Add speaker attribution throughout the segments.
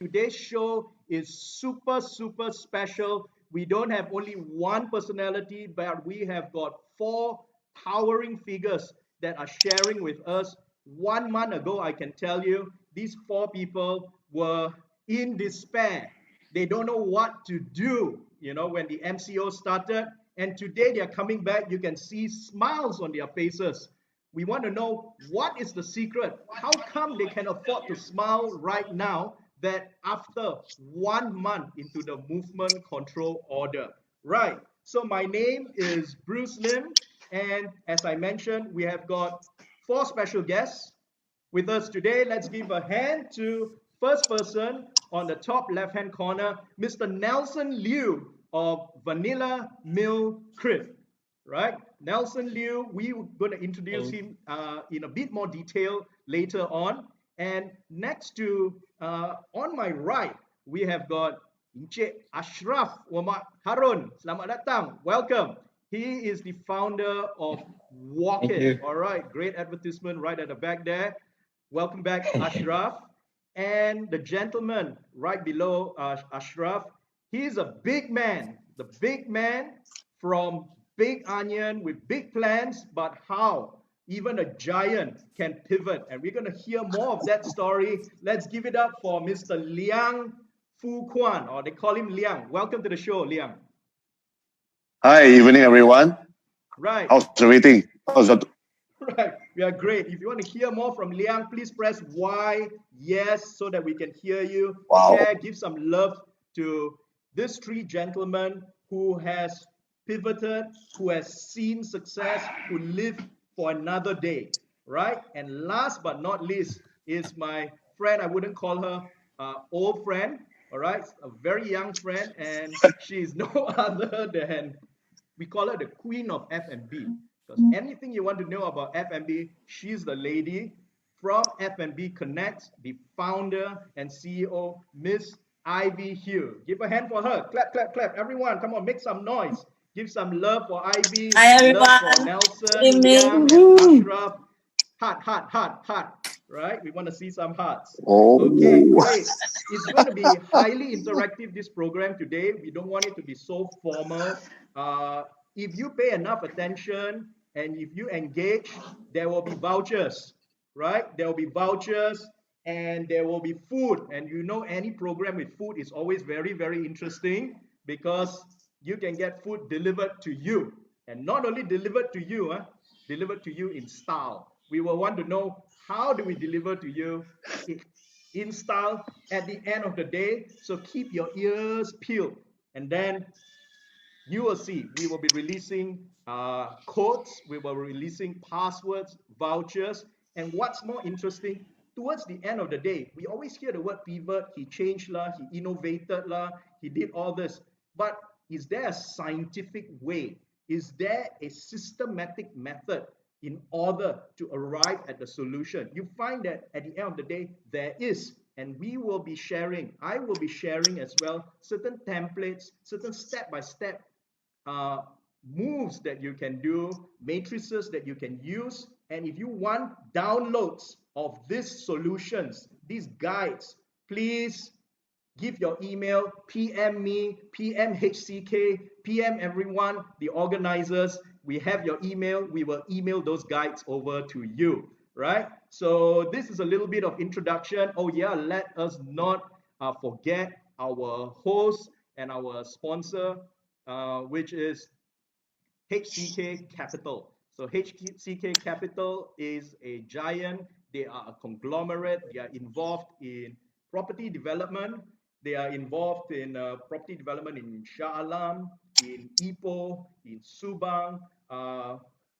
Speaker 1: Today's show is super special. We don't have only one personality, but we have got four towering figures that are sharing with us. 1 month ago, I can tell you, these four people were in despair. They don't know what to do, when the MCO started. And today they are coming back. You can see smiles on their faces. We want to know what is the secret? How come they can afford to smile right now that after 1 month into the movement control order? Right. So my name is Bruce Lim. And as I mentioned, we have got four special guests with us today. Let's give a hand to first person on the top left-hand corner, Mr. Nelson Liu of Vanilla Mill Crib, right? Nelson Liu, we're going to introduce him in a bit more detail later on. And next to, on my right, we have got Encik Ashraf Muhammad Harun. Selamat datang. Welcome. He is the founder of Walk It. All right, great advertisement right at the back there. Welcome back, Ashraf. And the gentleman right below Ashraf, he's a big man, the big man from Big Onion with big plans, but how even a giant can pivot. And we're going to hear more of that story. Let's give it up for Mr. Liang Fu Quan, or they call him Liang. Welcome to the show, Liang.
Speaker 2: Hi, evening everyone.
Speaker 1: Right.
Speaker 2: How's everything?
Speaker 1: Right, we are great. If you want to hear more from Liang, please press Y, yes, so that we can hear you.
Speaker 2: Wow.
Speaker 1: Share, give some love to these three gentlemen who has pivoted, who has seen success, who live for another day, right? And last but not least is my friend. I wouldn't call her old friend, all right? A very young friend, and she is no other than, we call her the Queen of F&B. Because anything you want to know about F&B, she's the lady from F&B Connect, the founder and CEO, Miss Ivy Hill. Give a hand for her. Clap, clap, clap. Everyone, come on, make some noise. Give some love for Ivy.
Speaker 3: Hi, everyone.
Speaker 1: Love for Nelson,
Speaker 3: Good
Speaker 1: Liang,
Speaker 3: evening.
Speaker 1: and Ashraf. Heart. Right? We want to see some hearts.
Speaker 2: Oh.
Speaker 1: Okay, great. It's going to be highly interactive, this program today. We don't want it to be so formal. If you pay enough attention and if you engage, there will be vouchers, right? There will be vouchers and there will be food. And any program with food is always very interesting because you can get food delivered to you. And not only delivered to you, delivered to you in style. We will want to know, how do we deliver to you in style at the end of the day? So keep your ears peeled. And then you will see, we will be releasing codes, we will be releasing passwords, vouchers, and what's more interesting, towards the end of the day, we always hear the word pivot, he changed lah, he innovated lah, he did all this. But is there a scientific way? Is there a systematic method in order to arrive at the solution? You find that at the end of the day, there is. And we will be sharing, I will be sharing as well, certain templates, certain step-by-step moves that you can do, matrices that you can use. And if you want downloads of these solutions, these guides, please give your email, PM me, PM HCK, PM everyone, the organizers. We have your email. We will email those guides over to you, right? So this is a little bit of introduction. Oh yeah, let us not forget our host and our sponsor, which is HCK Capital. So HCK Capital is a giant. They are a conglomerate. They are involved in property development. They are involved in property development in Shah Alam, in Ipoh, in Subang,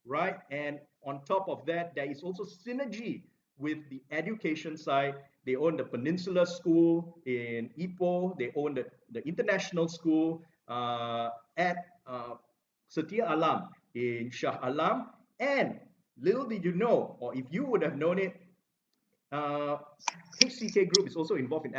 Speaker 1: right? And on top of that, there is also synergy with the education side. They own the Peninsula School in Ipoh. They own the International School at Setia Alam in Shah Alam. And little did you know, or if you would have known it, HCK Group is also involved in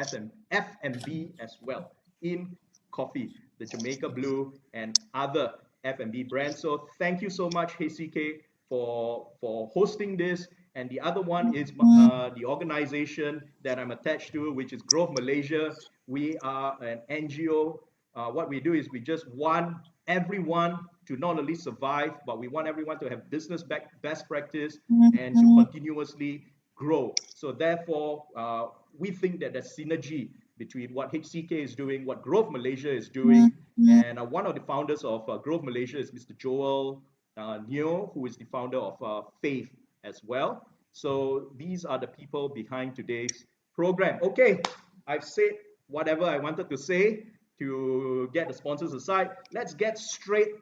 Speaker 1: F&B as well, in coffee, the Jamaica Blue and other F&B brands. So thank you so much, HCK, for hosting this. and the other one is the organization that I'm attached to, which is Growth Malaysia. We are an NGO. What we do is we just want everyone to not only survive, but we want everyone to have business best practice and to continuously grow. So therefore, we think that there's synergy between what HCK is doing, what Growth Malaysia is doing, and one of the founders of Growth Malaysia is Mr. Joel Neo, who is the founder of Faith as well. So these are the people behind today's program. Okay, I've said whatever I wanted to say to get the sponsors aside. Let's get straight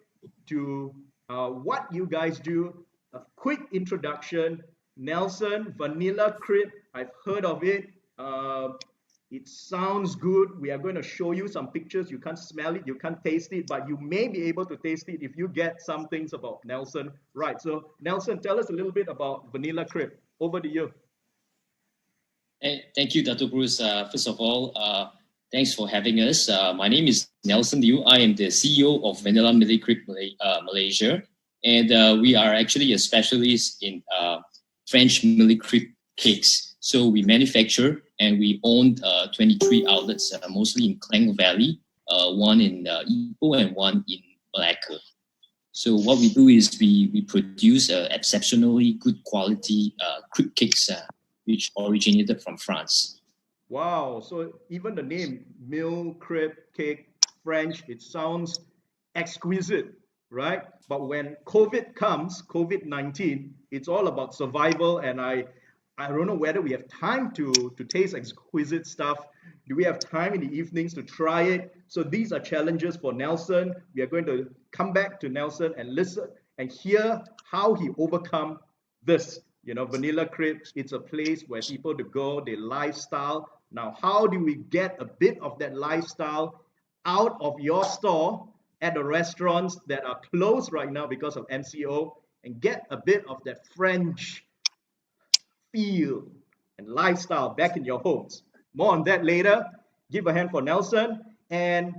Speaker 1: to what you guys do. A quick introduction. Nelson, Vanilla Crib, I've heard of it. It sounds good. We are going to show you some pictures. You can't smell it, you can't taste it, but you may be able to taste it if you get some things about Nelson. Right, so Nelson, tell us a little bit about Vanilla Crib. Over to you.
Speaker 3: Hey, thank you, Datuk Bruce. First of all, thanks for having us. My name is Nelson Liu. I am the CEO of Vanilla Millie Crib Malaysia. And we are actually a specialist in French Millie Crib cakes. So we manufacture and we own 23 outlets, mostly in Klang Valley, one in Ipoh and one in Malacca. So what we do is we produce exceptionally good quality crib cakes, which originated from France.
Speaker 1: Wow, so even the name Mill Crib Cake French, it sounds exquisite, right? But when COVID comes, COVID-19, it's all about survival, and I don't know whether we have time to taste exquisite stuff. Do we have time in the evenings to try it? So these are challenges for Nelson. We are going to come back to Nelson and listen and hear how he overcome this. You know, Vanilla Crib, it's a place where people to go, their lifestyle. Now, how do we get a bit of that lifestyle out of your store at the restaurants that are closed right now because of MCO and get a bit of that French feel and lifestyle back in your homes? More on that later. Give a hand for Nelson. And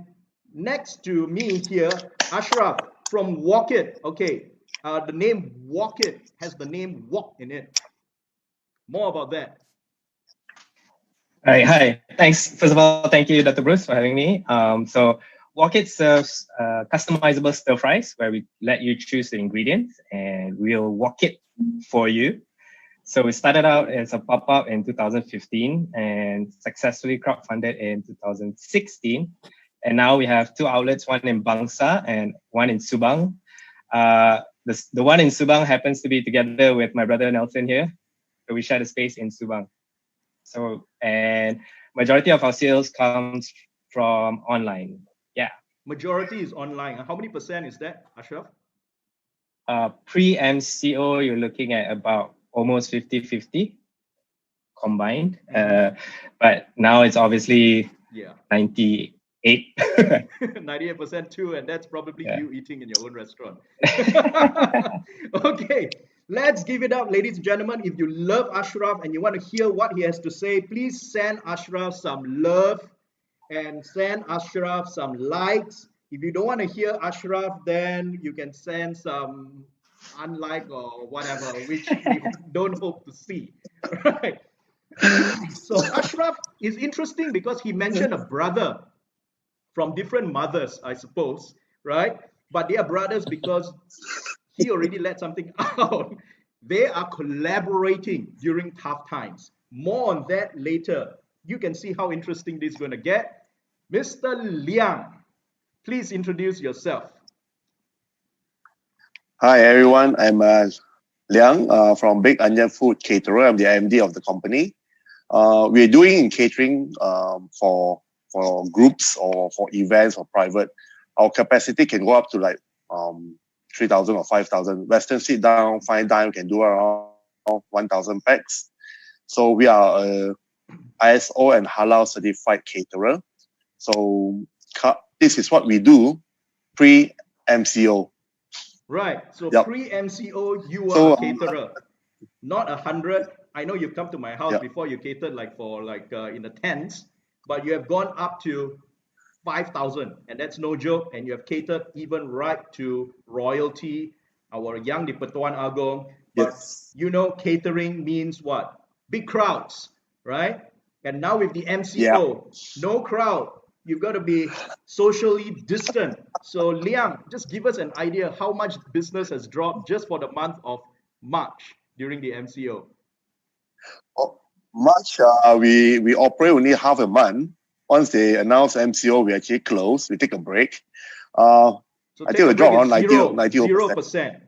Speaker 1: next to me here, Ashraf from Walk It. Okay, the name Walk It has the name walk in it. More about that.
Speaker 4: Hi. Thanks. First of all, thank you, Dr. Bruce, for having me. So Walk It serves customizable stir fries where we let you choose the ingredients and we'll walk it for you. So we started out as a pop-up in 2015 and successfully crowdfunded in 2016. And now we have 2 outlets, one in Bangsa and one in Subang. The one in Subang happens to be together with my brother Nelson here. So we share the space in Subang. So, and majority of our sales comes from online. Yeah.
Speaker 1: Majority is online. How many percent is that, Ashraf?
Speaker 4: Pre-MCO, you're looking at about almost 50-50 combined. But now it's obviously 98.
Speaker 1: 98% too, and that's probably you eating in your own restaurant. Okay, let's give it up, ladies and gentlemen. If you love Ashraf and you want to hear what he has to say, please send Ashraf some love and send Ashraf some likes. If you don't want to hear Ashraf, then you can send some unlike or whatever, which we don't hope to see. Right? So Ashraf is interesting because he mentioned a brother from different mothers, I suppose, right? But they are brothers because he already let something out. They are collaborating during tough times. More on that later. You can see how interesting this is going to get. Mr. Liang, please introduce yourself.
Speaker 2: Hi, everyone. I'm Liang from Big Onion Food Caterer. I'm the MD of the company. We're doing catering for groups or for events or private. Our capacity can go up to like 3,000 or 5,000. Western sit down, fine dine, we can do around 1,000 packs. So we are a ISO and halal certified caterer. So this is what we do pre-MCO.
Speaker 1: Right. So pre-MCO, you are a caterer, not 100. I know you've come to my house before. You catered like for in the tents, but you have gone up to 5,000, and that's no joke. And you have catered even right to royalty, our Yang di Pertuan Agong, but
Speaker 2: Yes.
Speaker 1: you know, catering means what? Big crowds, right? And now with the
Speaker 2: Yeah.
Speaker 1: MCO, no crowd. You've got to be socially distant. So Liang, just give us an idea how much business has dropped just for the month of March during the MCO.
Speaker 2: Oh, March, we operate only half a month. Once they announce MCO, we actually close. We take a break.
Speaker 1: So
Speaker 2: I
Speaker 1: take
Speaker 2: think
Speaker 1: a
Speaker 2: we drop
Speaker 1: break is
Speaker 2: around 90%.
Speaker 1: 0%,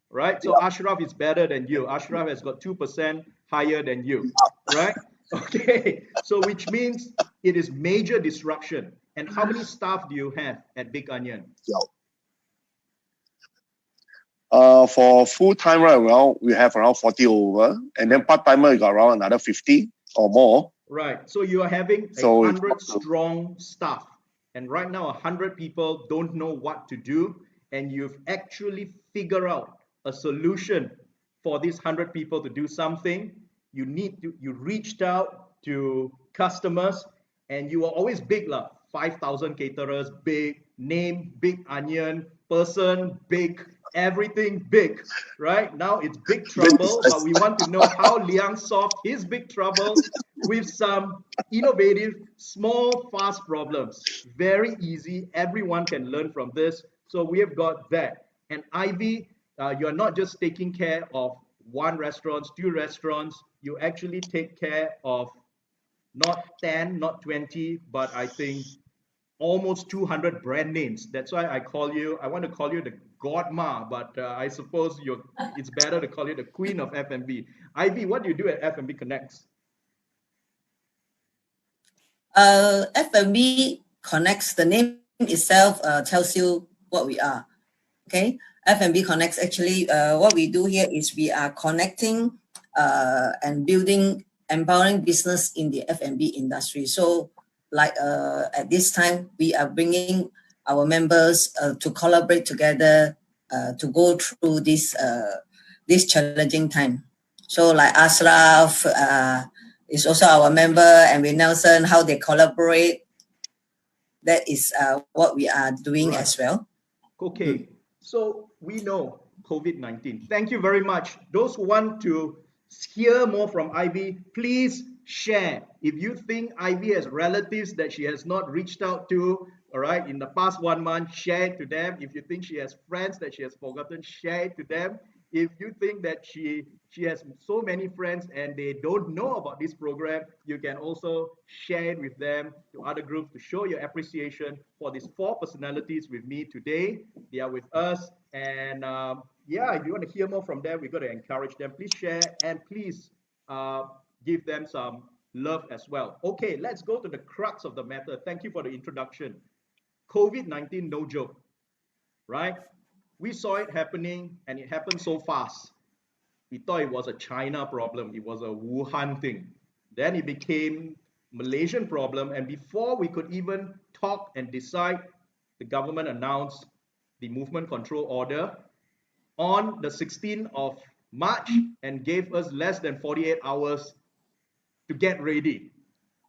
Speaker 1: right? So
Speaker 2: Yeah.
Speaker 1: Ashraf is better than you. Ashraf has got 2% higher than you, right? Okay, so which means it is major disruption. And how many staff do you have at Big Onion?
Speaker 2: Yeah. For full time right around, we have around 40 over, and then part timer we got around another 50 or more.
Speaker 1: Right. So you are having a
Speaker 2: So
Speaker 1: 100 strong staff, and right now 100 people don't know what to do, and you've actually figured out a solution for these 100 people to do something. You reached out to customers, and you are always big lah. 5,000 caterers, big name, Big Onion, person, big, everything big, right? Now it's big trouble, but we want to know how Liang solved his big trouble with some innovative, small, fast problems. Very easy. Everyone can learn from this. So we have got that. And Ivy, you're not just taking care of one restaurant, two restaurants. You actually take care of not 10, not 20, but I think almost 200 brand names. That's why I want to call you the godma, but I suppose it's better to call you the queen of F&B. Ivy, what do you do at F&B Connects?
Speaker 5: F&B Connects, the name itself tells you what we are. Okay, F&B Connects, actually what we do here is we are connecting and building, empowering business in the F&B industry. So like at this time, we are bringing our members to collaborate together to go through this challenging time. So like Ashraf is also our member, and with Nelson, how they collaborate. That is what we are doing as well.
Speaker 1: Okay, so we know COVID-19. Thank you very much. Those who want to hear more from Ivy, please share. If you think Ivy has relatives that she has not reached out to, all right, in the past 1 month, share it to them. If you think she has friends that she has forgotten, share it to them. If you think that she has so many friends and they don't know about this program, you can also share it with them to other groups to show your appreciation for these 4 personalities with me today. They are with us, and yeah, if you want to hear more from them, we've got to encourage them. Please share and please give them some love as well. Okay, let's go to the crux of the matter. Thank you for the introduction. COVID-19, no joke, right? We saw it happening, and it happened so fast. We thought it was a China problem. It was a Wuhan thing. Then it became Malaysian problem. And before we could even talk and decide, the government announced the movement control order on the 16th of March and gave us less than 48 hours to get ready,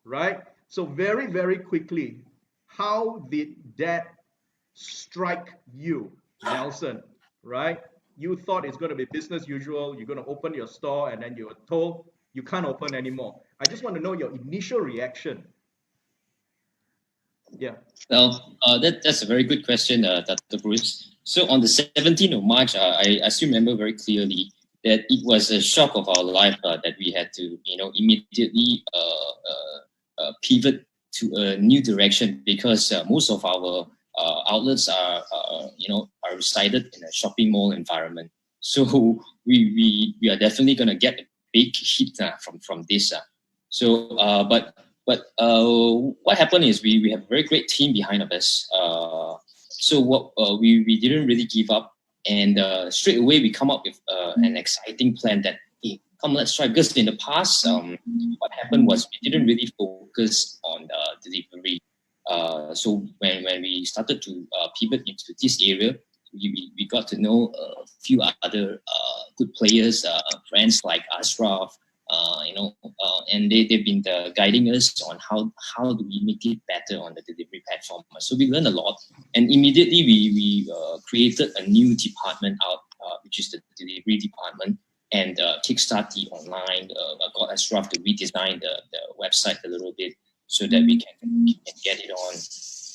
Speaker 1: right? So very, very quickly, how did that strike you, Nelson, right? You thought it's going to be business usual. You're going to open your store, and then you were told you can't open anymore. I just want to know your initial reaction. Yeah.
Speaker 3: Well, that's a very good question, Dr. Bruce. So on the 17th of March, I still remember very clearly that it was a shock of our life that we had to, immediately pivot to a new direction, because most of our outlets are resided in a shopping mall environment. So we are definitely going to get a big hit from this. But what happened is we have a very great team behind us. So what we didn't really give up, and straight away we come up with an exciting plan that, hey, come, let's try. Because in the past, what happened was we didn't really focus on delivery. So when we started to pivot into this area, we got to know a few other good players, friends like Ashraf, and they've been guiding us on how do we make it better on the delivery platform. So we learned a lot, and immediately we created a new department out, which is the delivery department. and kickstart the online. Got Ashraf to redesign the website a little bit so that we can get it on.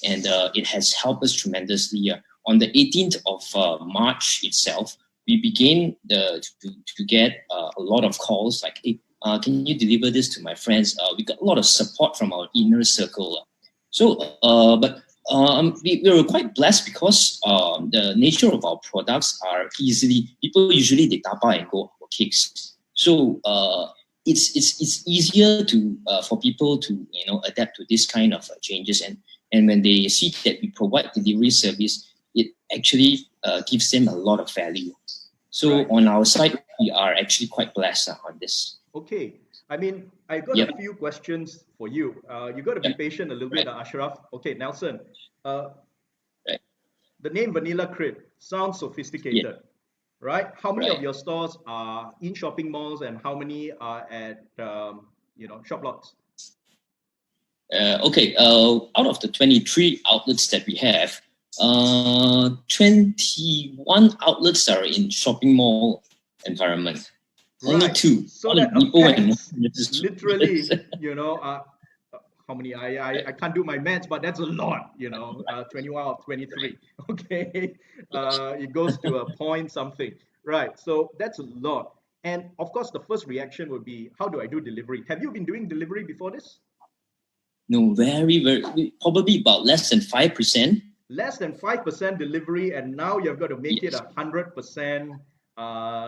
Speaker 3: And it has helped us tremendously. On the 18th of March itself, we began to get a lot of calls like, hey, can you deliver this to my friends? We got a lot of support from our inner circle. We were quite blessed because the nature of our products are people usually they tap out and go for cakes. So it's easier for people to adapt to this kind of changes, and when they see that we provide delivery service, it actually gives them a lot of value. So
Speaker 1: right.
Speaker 3: On our side, we are actually quite blessed on this.
Speaker 1: Okay. I mean, I got a few questions for you. You got to be patient a little bit, Ashraf. Okay, Nelson. The name Vanilla Crib sounds sophisticated, right? How many of your stores are in shopping malls, and how many are at shop lots?
Speaker 3: Out of the 23 outlets that we have, 21 outlets are in shopping mall environment.
Speaker 1: Right.
Speaker 3: Only 2.
Speaker 1: So that affects literally, how many? I can't do my maths, but that's a lot, 21 out of 23. Okay. It goes to a point something. Right. So that's a lot. And of course, the first reaction would be, how do I do delivery? Have you been doing delivery before this?
Speaker 3: No, very, probably about less than 5%.
Speaker 1: Less than 5% delivery, and now you've got to make it 100%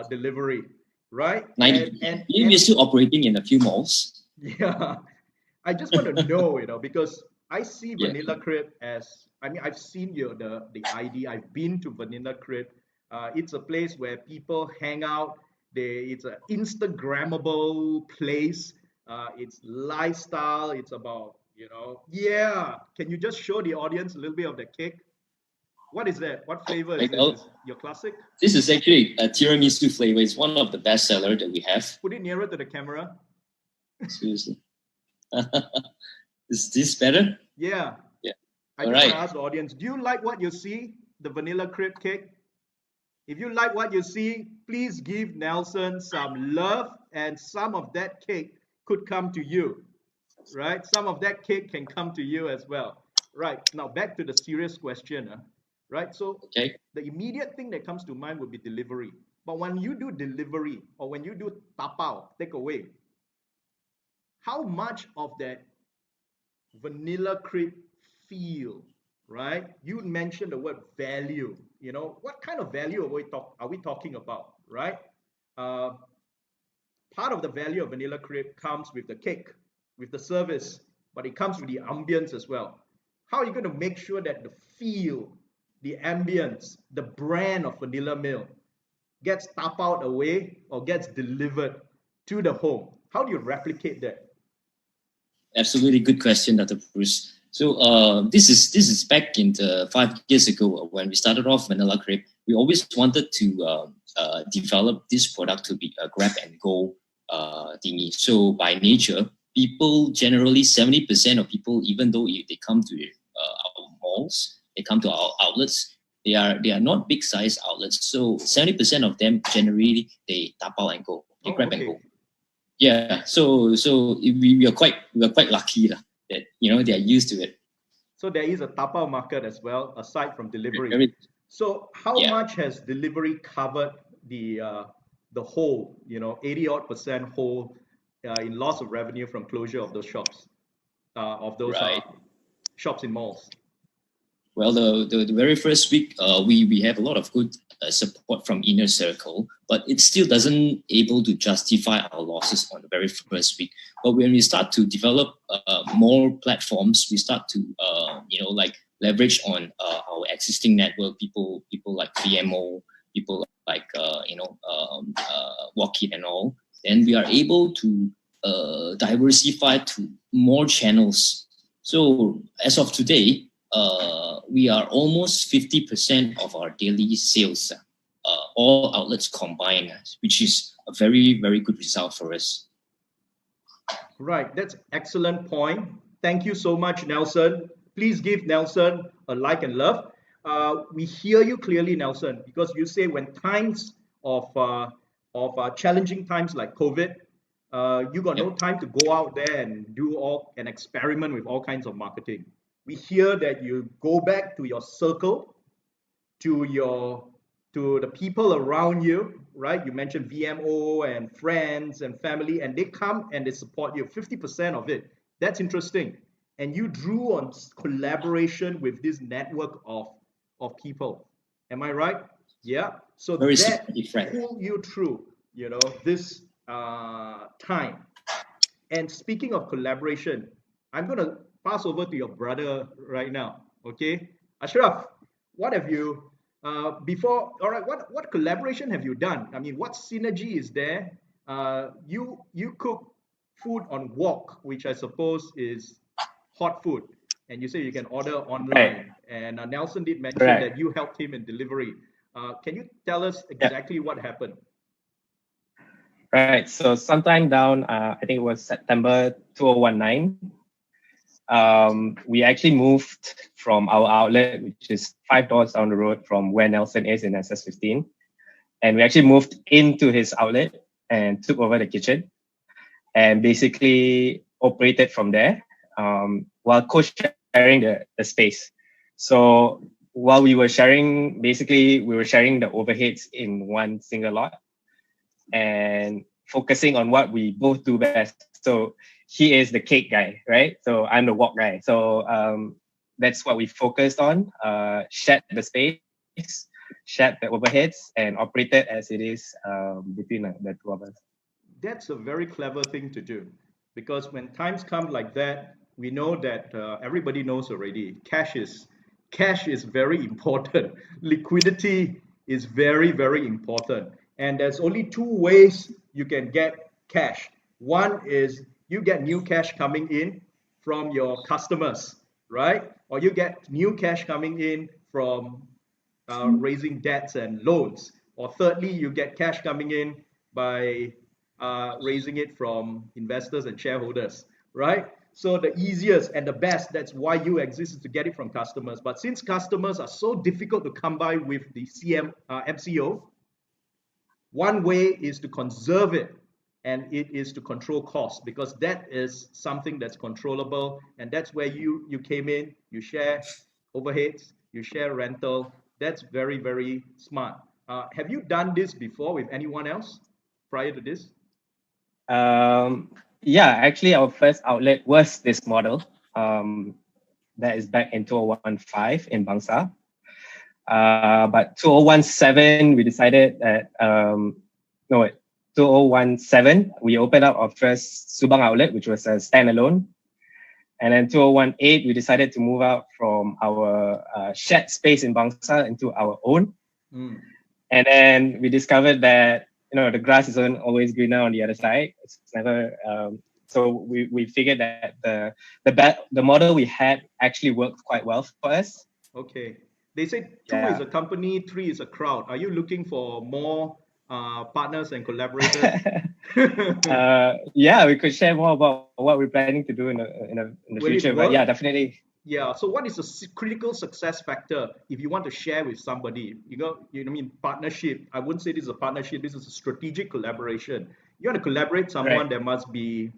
Speaker 1: delivery, right?
Speaker 3: 90%. And we're still operating in a few malls.
Speaker 1: Yeah, I just want to know, because I see Vanilla Crib as, I've seen the ID. I've been to Vanilla Crib. It's a place where people hang out. It's an Instagrammable place. It's lifestyle. It's about, Can you just show the audience a little bit of the cake? What is that? What flavor is this? Your classic?
Speaker 3: This is actually a tiramisu flavor. It's one of the best sellers that we have.
Speaker 1: Put it nearer to the camera.
Speaker 3: Seriously. Is this better?
Speaker 1: Yeah.
Speaker 3: Yeah.
Speaker 1: I just want to ask the audience, do you like what you see, the Vanilla Crib cake? If you like what you see, please give Nelson some love, and some of that cake could come to you, right? Some of that cake can come to you as well. Right. Now back to the serious question, right? So the immediate thing that comes to mind would be delivery. But when you do delivery, or when you do tapao, take away, how much of that Vanilla Crib feel, right? You mentioned the word value. What kind of value are we talking about, right? Part of the value of Vanilla Crib comes with the cake, with the service, but it comes with the ambience as well. How are you going to make sure that the feel, the ambience, the brand of Vanilla Mill gets tapped away or gets delivered to the home? How do you replicate that?
Speaker 3: Absolutely good question, Dr. Bruce. So this is back in 5 years ago when we started off Vanilla Crib. We always wanted to develop this product to be a grab and go thingy. So by nature, people generally 70% of people, even though if they come to our malls, they come to our outlets, they are not big size outlets. So 70% of them generally they tap out and go, they grab and go. Yeah, so we are quite lucky that they are used to it. So
Speaker 1: there is a tapao market as well, aside from delivery. So how much has delivery covered the whole, 80-odd% whole in loss of revenue from closure of those shops, shops in malls?
Speaker 3: Well, the very first week, we have a lot of good support from inner circle, but it still doesn't able to justify our losses on the very first week. But when we start to develop more platforms, we start to leverage on our existing network. People like VMO, people like Walkit and all. Then we are able to diversify to more channels. So as of today, we are almost 50% of our daily sales, all outlets combined, which is a very, very good result for us.
Speaker 1: Right, that's excellent point. Thank you so much, Nelson. Please give Nelson a like and love. We hear you clearly, Nelson, because you say when times of challenging times like COVID, you got no time to go out there and do an experiment with all kinds of marketing. We hear that you go back to your circle, to the people around you, right? You mentioned VMO and friends and family, and they come and they support you. 50% of it. That's interesting. And you drew on collaboration with this network of people. Am I right? Yeah. So
Speaker 3: Very
Speaker 1: that
Speaker 3: different.
Speaker 1: pulled you through, this time. And speaking of collaboration, I'm going to pass over to your brother right now. Okay, Ashraf, what have you all right, what collaboration have you done? I mean, what synergy is there? You cook food on wok, which I suppose is hot food, and you say you can order online. And Nelson did mention that you helped him in delivery. Can you tell us exactly what happened?
Speaker 4: Right. So sometime down, I think it was September 2019, we actually moved from our outlet, which is 5 doors down the road from where Nelson is in SS15. And we actually moved into his outlet and took over the kitchen and basically operated from there while co-sharing the space. So while we were sharing, basically we were sharing the overheads in one single lot and focusing on what we both do best. So he is the cake guy, right? So I'm the wok guy. So that's what we focused on, shared the space, shared the overheads, and operated as it is between the two of us.
Speaker 1: That's a very clever thing to do, because when times come like that, we know that everybody knows already, cash is very important. Liquidity is very, very important. And there's only two ways you can get cash. One is you get new cash coming in from your customers, right? Or you get new cash coming in from raising debts and loans. Or thirdly, you get cash coming in by raising it from investors and shareholders, right? So the easiest and the best, that's why you exist, is to get it from customers. But since customers are so difficult to come by with the MCO, one way is to conserve it, and it is to control costs, because that is something that's controllable. And that's where you came in. You share overheads, you share rental. That's very, very smart. Have you done this before with anyone else prior to this?
Speaker 4: Yeah, actually our first outlet was this model. That is back in 2015 in Bangsa. But 2017, we decided that, 2017, we opened up our first Subang outlet, which was a standalone. And then 2018, we decided to move out from our shared space in Bangsa into our own. And then we discovered that, the grass isn't always greener on the other side. It's never, so we figured that the model we had actually worked quite well for us.
Speaker 1: Okay. They say two is a company, three is a crowd. Are you looking for more partners and collaborators?
Speaker 4: Yeah, we could share more about what we're planning to do in the future. But yeah, definitely.
Speaker 1: Yeah. So what is a critical success factor if you want to share with somebody? Partnership. I wouldn't say this is a partnership. This is a strategic collaboration. You want to collaborate with someone, there must be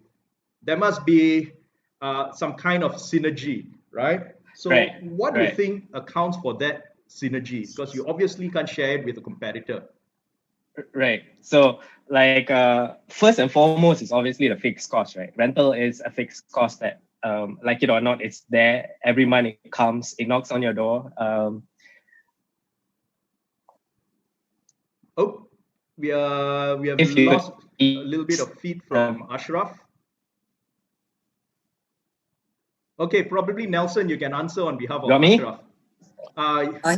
Speaker 1: some kind of synergy, right? So what do you think accounts for that synergy? Because you obviously can't share it with a competitor.
Speaker 4: Right. So first and foremost is obviously the fixed cost, right? Rental is a fixed cost that, like it or not, it's there every month. It comes, it knocks on your door.
Speaker 1: We have lost a little bit of feed from Ashraf. Okay, probably Nelson, you can answer on behalf of Ashraf.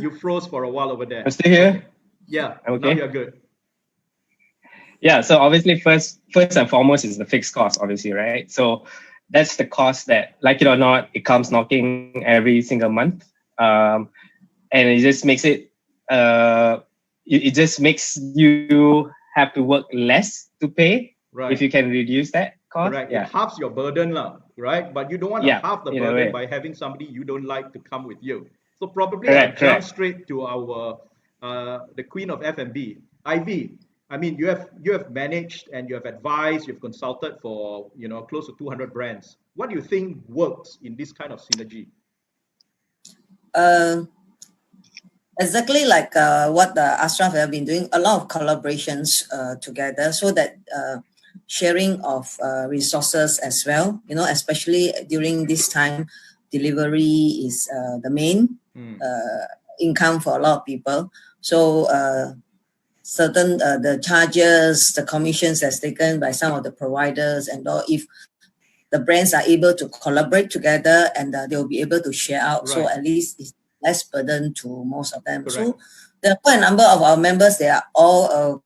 Speaker 1: You froze for a while over there.
Speaker 4: I'm still here?
Speaker 1: Okay. Yeah, okay. Now you're good.
Speaker 4: Yeah, so obviously first and foremost is the fixed cost, obviously, right? So that's the cost that, like it or not, it comes knocking every single month. And it just makes it just makes you have to work less to pay if you can reduce that cost.
Speaker 1: Correct. It halves your burden, right? But you don't want to halve the burden by having somebody you don't like to come with you. So probably I'll jump straight to our the Queen of F&B, Ivy. I mean, you have managed and you have advised, you've consulted for close to 200 brands. What do you think works in this kind of synergy?
Speaker 5: Exactly like what Ashraf have been doing, a lot of collaborations together, so that sharing of resources as well, especially during this time, delivery is the main income for a lot of people. So certain the charges, the commissions that's taken by some of the providers, and all, if the brands are able to collaborate together, and they'll be able to share out, so
Speaker 1: Right.
Speaker 5: at least it's less burden to most of them.
Speaker 1: Correct.
Speaker 5: So there are quite a number of our members, they are all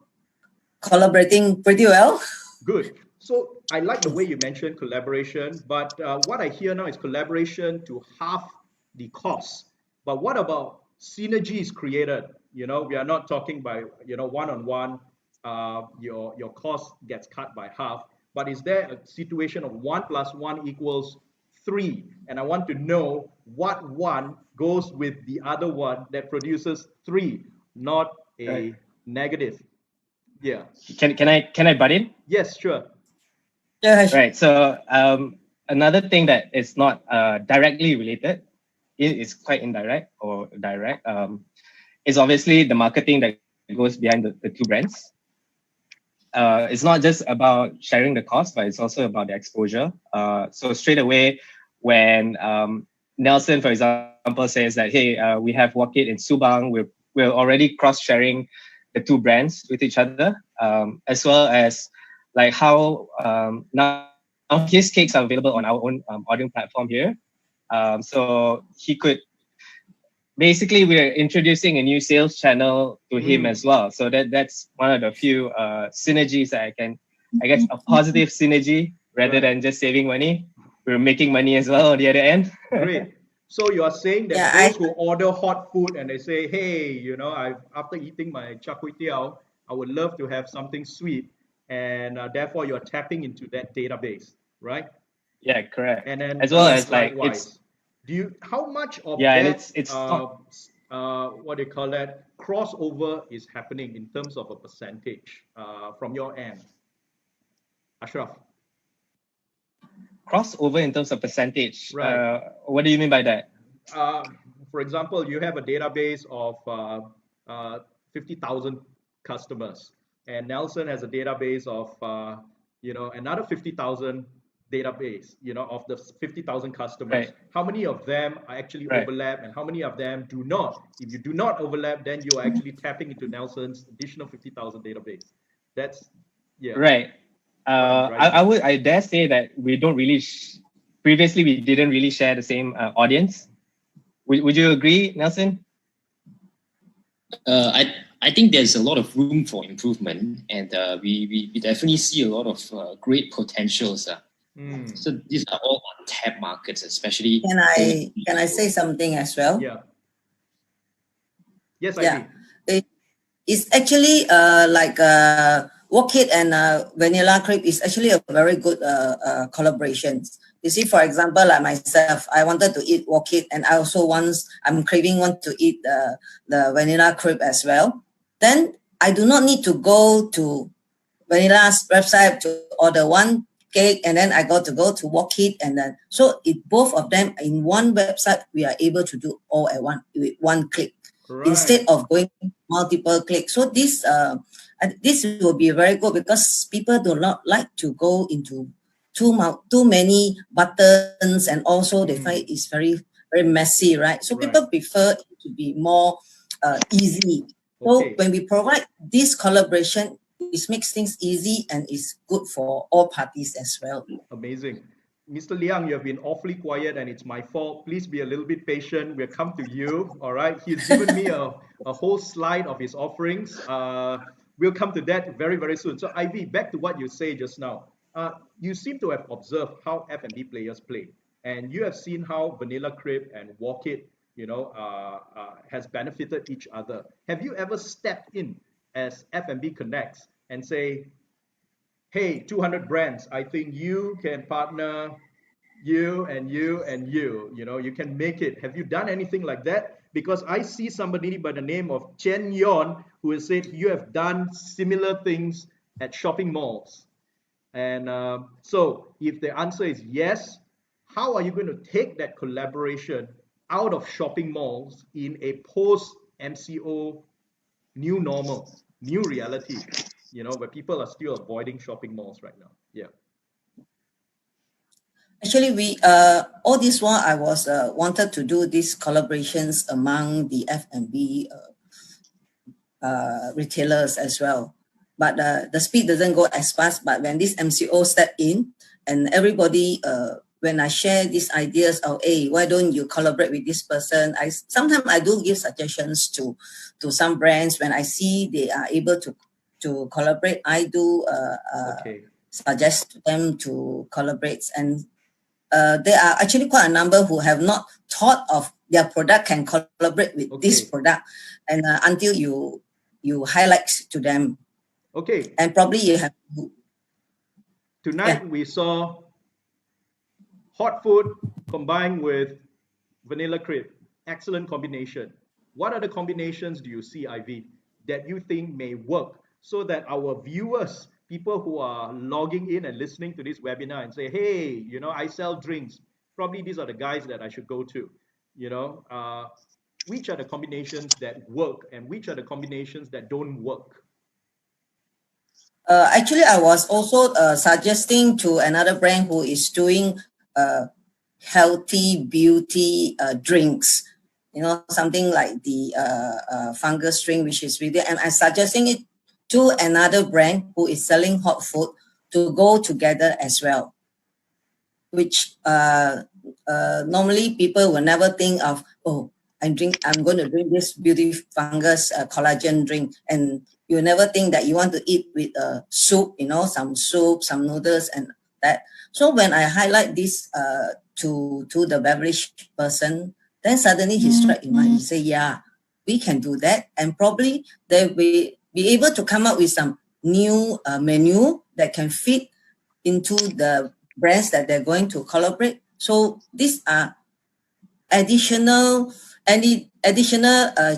Speaker 5: collaborating pretty well.
Speaker 1: Good. So I like the way you mentioned collaboration, but what I hear now is collaboration to half the cost. But what about synergies created? We are not talking by one-on-one. Your cost gets cut by half. But is there a situation of 1 + 1 = 3? And I want to know what one goes with the other one that produces 3, not a
Speaker 4: Right.
Speaker 1: negative. Yeah.
Speaker 4: Can I butt in?
Speaker 1: Yes, sure.
Speaker 5: Yeah,
Speaker 4: Right. So another thing that is not directly related, it is quite indirect or direct, is obviously the marketing that goes behind the two brands. It's not just about sharing the cost, but it's also about the exposure. So straight away, when Nelson, for example, says that, hey, we have Walk It in Subang, we're already cross-sharing the two brands with each other, as well as like how now his cakes are available on our own ordering platform here. So he could, basically we're introducing a new sales channel to him as well. So that's one of the few synergies that I guess a positive synergy rather than just saving money. We're making money as well on the other end.
Speaker 1: Great. So you are saying that those who order hot food and they say, hey, after eating my char kway teow, I would love to have something sweet, and therefore you're tapping into that database, right?
Speaker 4: Yeah, correct.
Speaker 1: And then
Speaker 4: as well as like
Speaker 1: likewise, how much of
Speaker 4: and
Speaker 1: that
Speaker 4: it's not,
Speaker 1: what do you call that, crossover is happening in terms of a percentage from your end, Ashraf?
Speaker 4: crossover in terms of percentage.
Speaker 1: Right.
Speaker 4: What do you mean by that?
Speaker 1: For example, you have a database of 50,000 customers, and Nelson has a database of another 50,000 database, of the 50,000 customers.
Speaker 4: Right.
Speaker 1: How many of them are actually
Speaker 4: Right.
Speaker 1: overlap, and how many of them do not? If you do not overlap, then you are actually tapping into Nelson's additional 50,000 database. That's
Speaker 4: Right. I dare say that we don't really previously we didn't really share the same audience. Would you agree, Nelson?
Speaker 3: I think there's a lot of room for improvement, and we definitely see a lot of great potentials. So these are all untapped markets, especially.
Speaker 5: Can I say something as well?
Speaker 1: Yeah. Yes,
Speaker 5: Yeah.
Speaker 1: Ivy.
Speaker 5: It's actually like Walk It and Vanilla Crepe is actually a very good collaboration. You see, for example, like myself, I wanted to eat Walk It, and I also I'm craving want to eat the Vanilla Crepe as well. Then I do not need to go to Vanilla's website to order one cake, and then I got to go to Walk It, and then so both of them in one website, we are able to do all at with one click.
Speaker 1: Right.
Speaker 5: Instead of going multiple clicks. So this will be very good, because people do not like to go into too many buttons, and also they find it's very, very messy, right? So people prefer it to be more easy. So when we provide this collaboration, it makes things easy and it's good for all parties as well.
Speaker 1: Amazing. Mr. Liang, you have been awfully quiet, and it's my fault. Please be a little bit patient. We'll come to you. All right. He's given me a whole slide of his offerings. We'll come to that very, very soon. So, Ivy, back to what you say just now. You seem to have observed how F&B players play, and you have seen how Vanilla Crepe and Walk It, has benefited each other. Have you ever stepped in as F&B Connects and say, hey, 200 brands, I think you can partner, you and you and you. You can make it. Have you done anything like that? Because I see somebody by the name of Chen Yon who has said you have done similar things at shopping malls. And so, if the answer is yes, how are you going to take that collaboration out of shopping malls in a post MCO new normal, new reality, where people are still avoiding shopping malls right now? Yeah.
Speaker 5: Actually, we all this while I was wanted to do these collaborations among the F&B retailers as well, but the speed doesn't go as fast. But when this MCO step in, and everybody, when I share these ideas of, hey, why don't you collaborate with this person? Sometimes I do give suggestions to some brands when I see they are able to collaborate. I do
Speaker 1: Okay.
Speaker 5: suggest them to collaborate, and there are actually quite a number who have not thought of their product can collaborate with this
Speaker 1: Okay.
Speaker 5: product, and until you highlight to them,
Speaker 1: Okay.
Speaker 5: and probably you have to,
Speaker 1: Tonight we saw hot food combined with vanilla crepe. Excellent combination. What other combinations do you see, Ivy, that you think may work so that our viewers, people who are logging in and listening to this webinar and say, hey, I sell drinks. Probably these are the guys that I should go to. Which are the combinations that work and which are the combinations that don't work?
Speaker 5: actually, I was also suggesting to another brand who is doing healthy beauty drinks, something like the fungus drink, which is really, and I'm suggesting it to another brand who is selling hot food to go together as well, which normally people will never think of. Oh, I'm going to drink this beauty fungus collagen drink, and you never think that you want to eat with soup, some soup, some noodles, and that. So when I highlight this to the beverage person, then suddenly he struck in mind. He say, yeah, we can do that, and probably they will be able to come up with some new menu that can fit into the brands that they're going to collaborate. So these are additional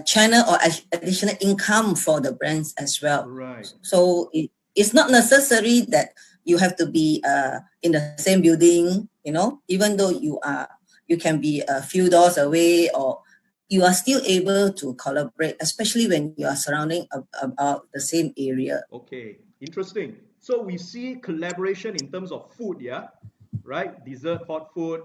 Speaker 5: channel or additional income for the brands as well.
Speaker 1: Right.
Speaker 5: So it's not necessary that you have to be in the same building, even though you can be a few doors away, or you are still able to collaborate, especially when you are surrounding about the same area.
Speaker 1: Okay, interesting. So we see collaboration in terms of food, yeah, right? Dessert, hot food,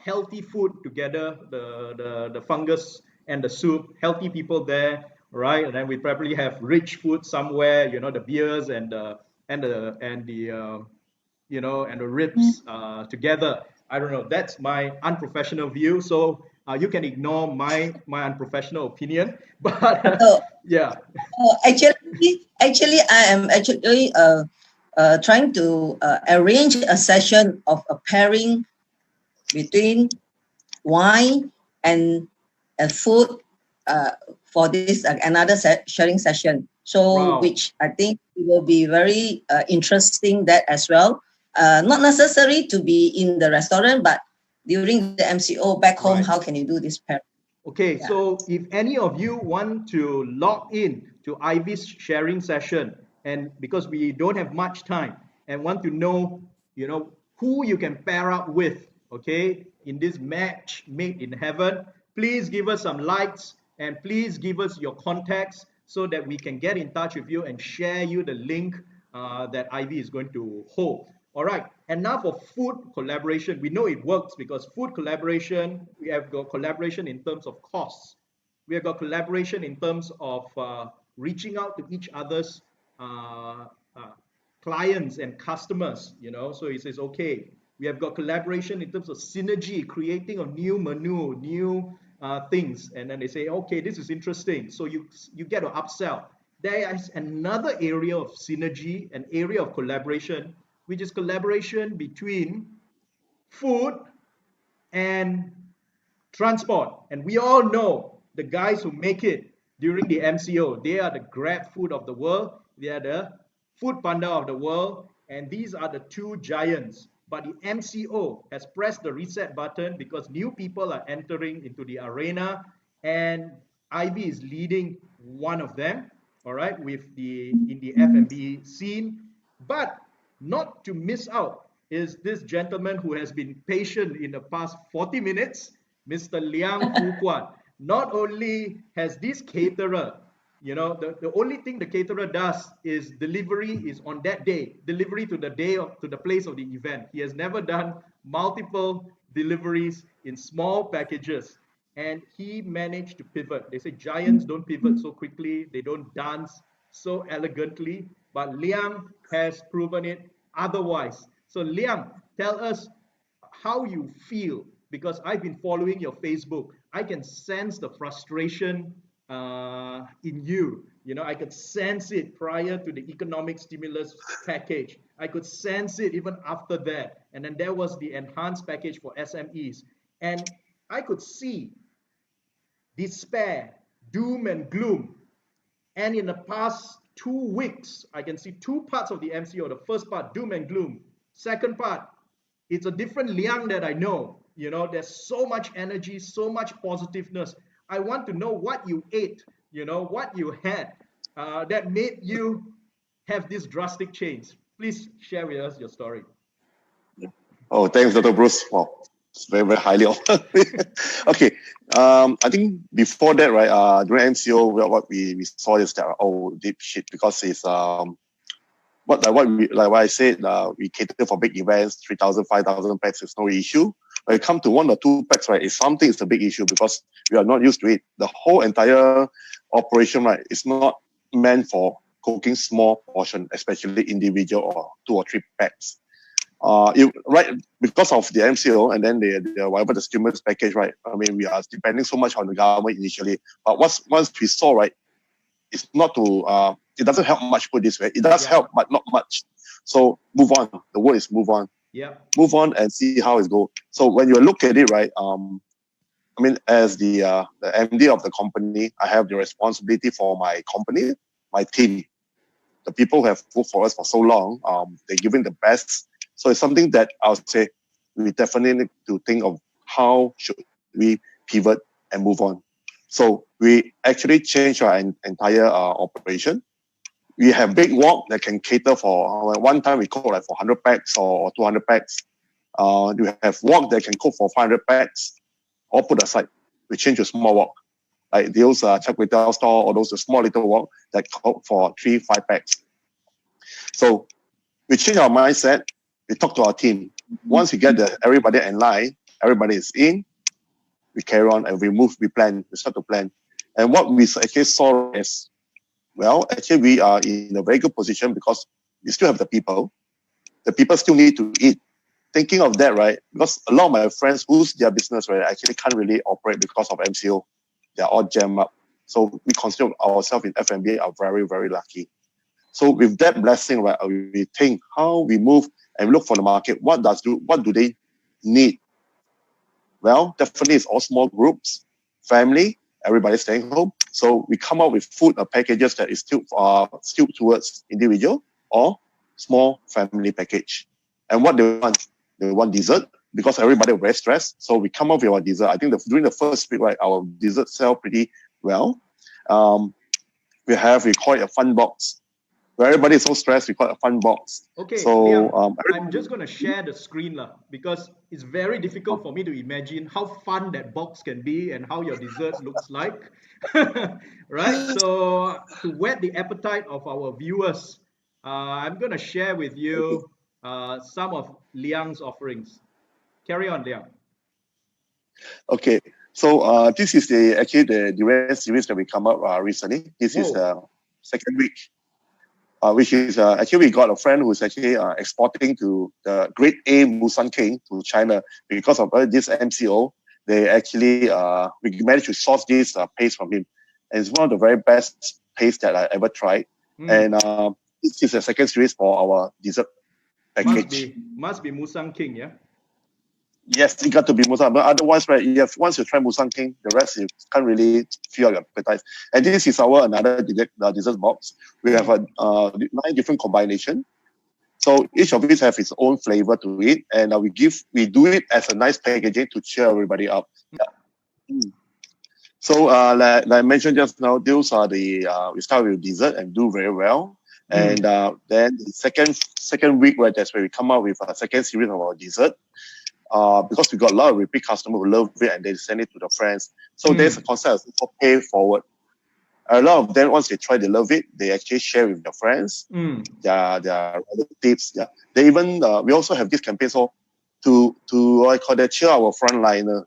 Speaker 1: healthy food together, the fungus and the soup, healthy people there, right? And then we probably have rich food somewhere, the beers and the ribs together. I don't know. That's my unprofessional view. So you can ignore my unprofessional opinion, but yeah.
Speaker 5: Actually, I am actually trying to arrange a session of a pairing between wine and food for this another sharing session. So,
Speaker 1: Wow.
Speaker 5: which I think will be very interesting that as well. Not necessary to be in the restaurant, but during the MCO back home,
Speaker 1: Right.
Speaker 5: how can you do this pairing?
Speaker 1: Okay,
Speaker 5: Yeah.
Speaker 1: so if any of you want to log in to Ivy's sharing session, and because we don't have much time, and want to know, who you can pair up with, okay, in this match made in heaven, please give us some likes and please give us your contacts so that we can get in touch with you and share you the link that Ivy is going to hold. All right, and now for food collaboration, we know it works because food collaboration, we have got collaboration in terms of costs. We have got collaboration in terms of reaching out to each other's clients and customers, so he says, okay, we have got collaboration in terms of synergy, creating a new menu, new things, and then they say, okay, this is interesting, so you get to upsell. There is another area of synergy, an area of collaboration, which is collaboration between food and transport. And we all know the guys who make it during the MCO. They are the Grab Food of the world. They are the Food Panda of the world. And these are the two giants but the MCO has pressed the reset button because new people are entering into the arena, and Ivy is leading one of them, all right, in the F&B scene. But not to miss out is this gentleman who has been patient in the past 40 minutes, Mr. Liang Fu Kuan. Not only has this caterer, the only thing the caterer does is delivery is on that day, delivery to the place of the event. He has never done multiple deliveries in small packages, and he managed to pivot. They say giants don't pivot so quickly, they don't dance so elegantly, but Liang has proven it otherwise. So Liang, tell us how you feel, because I've been following your Facebook. I can sense the frustration in you. I could sense it prior to the economic stimulus package. I could sense it even after that. And then there was the enhanced package for SMEs. And I could see despair, doom and gloom. And in the past 2 weeks, I can see two parts of the MCO. The first part, doom and gloom. Second part, it's a different Liang that I know. There's so much energy, so much positiveness. I want to know what you ate, what you had that made you have this drastic change. Please share with us your story.
Speaker 2: Oh, thanks, Dr. Bruce. Wow, it's very, very highly offered. Okay, I think before that, right, during MCO, what we saw is that, deep shit, because it's what I said, we cater for big events, 3,000, 5,000 packs is no issue. When it comes to 1 or 2 packs, right, if something is a big issue because we are not used to it. The whole entire operation, right, is not meant for cooking small portion, especially individual or 2 or 3 packs. Right, because of the MCO and then the whatever the stimulus package, right? I mean, we are depending so much on the government initially, but once we saw, right, it's not to it doesn't help much, put this way. It does help, but not much. So move on. The word is move on.
Speaker 1: Yeah.
Speaker 2: Move on and see how it goes. So when you look at it, right, I mean, as the MD of the company, I have the responsibility for my company, my team. The people who have worked for us for so long, they're giving the best. So it's something that I would say we definitely need to think of how should we pivot and move on. So we actually changed our entire operation. We have big wok that can cater for, one time we cook like for 100 packs or 200 packs. We have wok that can cook for 500 packs, all put aside. We change to small wok, like those Char Kway Teow store or those small little wok that cook for 3-5 packs. So we change our mindset. We talk to our team. Once we get everybody in line, everybody is in, we carry on and we plan, we start to plan. And what we actually saw is, well, actually we are in a very good position because we still have the people. The people still need to eat. Thinking of that, right, because a lot of my friends whose their business, right, actually can't really operate because of MCO. They're all jammed up. So we consider ourselves in F&B are very, very lucky. So with that blessing, right, we think how we move and look for the market. What do they need? Well, definitely it's all small groups, family, everybody staying home. So we come up with food or packages that is still towards individual or small family package. And what they want dessert because everybody very stressed. So we come up with our dessert. I think during the first week, right, our dessert sell pretty well. We call it a fun box. Where everybody is so stressed, we call it a fun box.
Speaker 1: Okay,
Speaker 2: so
Speaker 1: Liam, I'm just going to share the screen because it's very difficult for me to imagine how fun that box can be and how your dessert looks like. Right? So to whet the appetite of our viewers, I'm going to share with you some of Liang's offerings. Carry on, Liang.
Speaker 2: Okay, so this is the durian series that we come up recently. This is the second week. Which is actually we got a friend who's actually exporting to the Grade A Musang King to China because of this MCO. They actually we managed to source this paste from him, and it's one of the very best paste that I ever tried. And this is the second series for our dessert package.
Speaker 1: Must be Musang King, yeah.
Speaker 2: Yes, it got to be Musang, but otherwise, right? Once you try Musang King, the rest you can't really feel your appetite. And this is our another dessert box. We have 9 different combination. So each of it have its own flavor to it, and we do it as a nice packaging to cheer everybody up. Yeah. So like I mentioned just now, those are the we start with dessert and do very well, and then the second week, right, that's where we come out with a second series of our dessert. Because we got a lot of repeat customers who love it and they send it to their friends. So there's a concept of pay forward. A lot of them, once they try, they love it. They actually share with their friends, their relatives. Yeah, they even we also have this campaign so to what I call that, cheer our frontliner.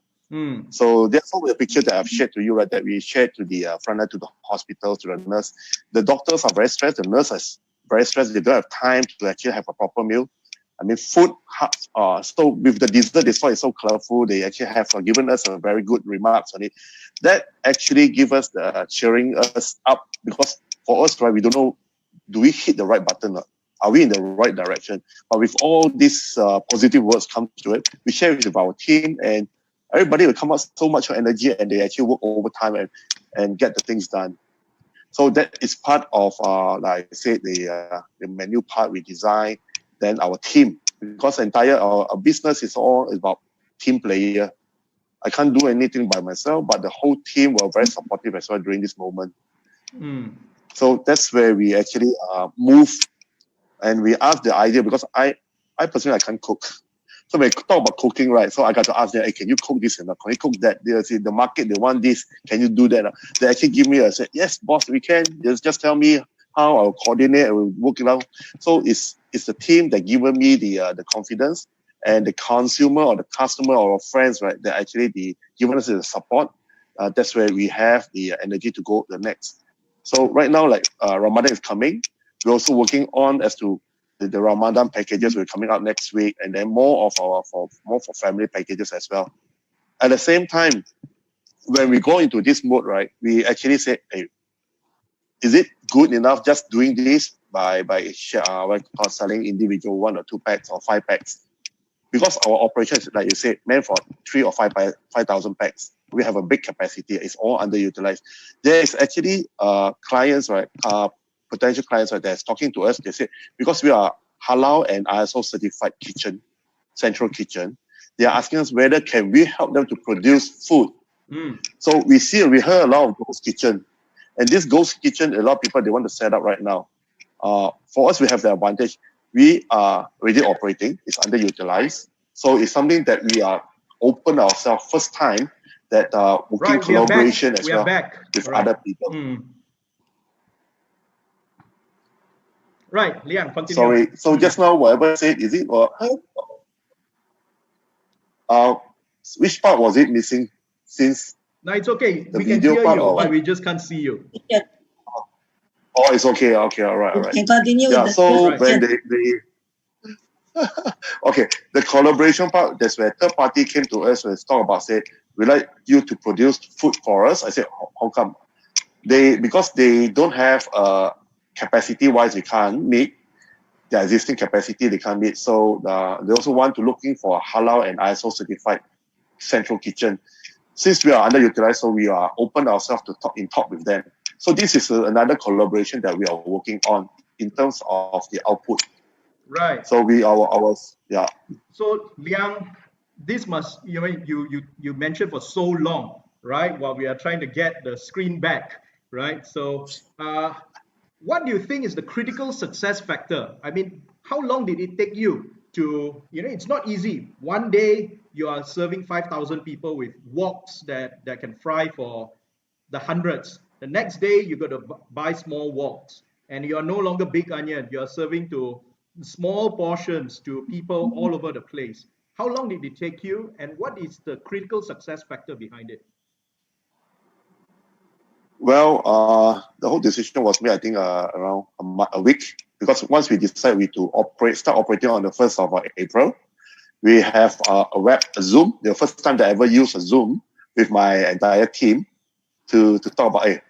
Speaker 2: So there's some of the pictures that I've shared to you, right? That we shared to the frontline, to the hospitals, to the nurse. The doctors are very stressed. The nurses are very stressed. They don't have time to actually have a proper meal. I mean, food. So with the dessert, they saw it's so colorful. They actually have given us a very good remarks on it. That actually give us the cheering us up, because for us, right, we don't know, do we hit the right button? Are we in the right direction? But with all these positive words come to it, we share it with our team, and everybody will come out so much energy, and they actually work overtime and get the things done. So that is part of, like I said, the menu part we design. Then our team, because our business is all about team player. I can't do anything by myself, but the whole team were very supportive as well during this moment. So that's where we actually move, and we ask the idea, because I personally, I can't cook. So when we talk about cooking, right? So I got to ask them, hey, can you cook this and can you cook that? They say the market, they want this. Can you do that? They actually give me say, yes, boss, we can. Just tell me how I'll coordinate and we'll work it out. So it's the team that given me the confidence, and the consumer or the customer or our friends, right? That actually giving us the support. That's where we have the energy to go the next. So right now, like Ramadan is coming, we're also working on as to the Ramadan packages will coming out next week, and then more for family packages as well. At the same time, when we go into this mode, right, we actually say, hey, is it good enough just doing this by selling individual 1 or 2 packs or 5 packs? Because our operation is, like you said, meant for 3 or 5,000 packs. We have a big capacity. It's all underutilized. There is actually clients, right? Potential clients, right, that's talking to us. They say, because we are halal and ISO certified kitchen, central kitchen, they are asking us whether can we help them to produce food. So we heard a lot of ghost kitchen, and this ghost kitchen, a lot of people, they want to set up right now. For us, we have the advantage. We are already operating. It's underutilized. So it's something that we are open ourselves first time that working collaboration as well with other people.
Speaker 1: Right, Liang, continue.
Speaker 2: Sorry. So just now, whatever I said, is it or which part was it missing? Since
Speaker 1: no, it's okay.
Speaker 2: The
Speaker 1: we can
Speaker 2: video
Speaker 1: hear
Speaker 2: part
Speaker 1: you, but we just can't see you.
Speaker 2: Oh, it's okay. Okay, all right.
Speaker 5: You can continue.
Speaker 2: Yeah. So
Speaker 1: right.
Speaker 2: when okay, the collaboration part, that's where third party came to us and talk about, said, we'd like you to produce food for us. I said, how come? Because they don't have capacity wise, they can't meet their existing capacity, they can't meet. So they also want to looking for a halal and ISO certified central kitchen. Since we are underutilized, so we are open ourselves to talk with them. So this is another collaboration that we are working on in terms of the output.
Speaker 1: Right.
Speaker 2: So yeah.
Speaker 1: So Liang, this must, you mentioned for so long, right? While we are trying to get the screen back, right? So what do you think is the critical success factor? I mean, how long did it take you to, it's not easy. One day you are serving 5,000 people with woks that can fry for the hundreds. The next day you got to buy small woks, and you are no longer big onion. You are serving to small portions to people all over the place. How long did it take you, and what is the critical success factor behind it?
Speaker 2: Well, the whole decision was made, I think, around a week, because once we decided to start operating on the 1st of April, we have a Zoom, the first time that I ever used a Zoom with my entire team to talk about, hey,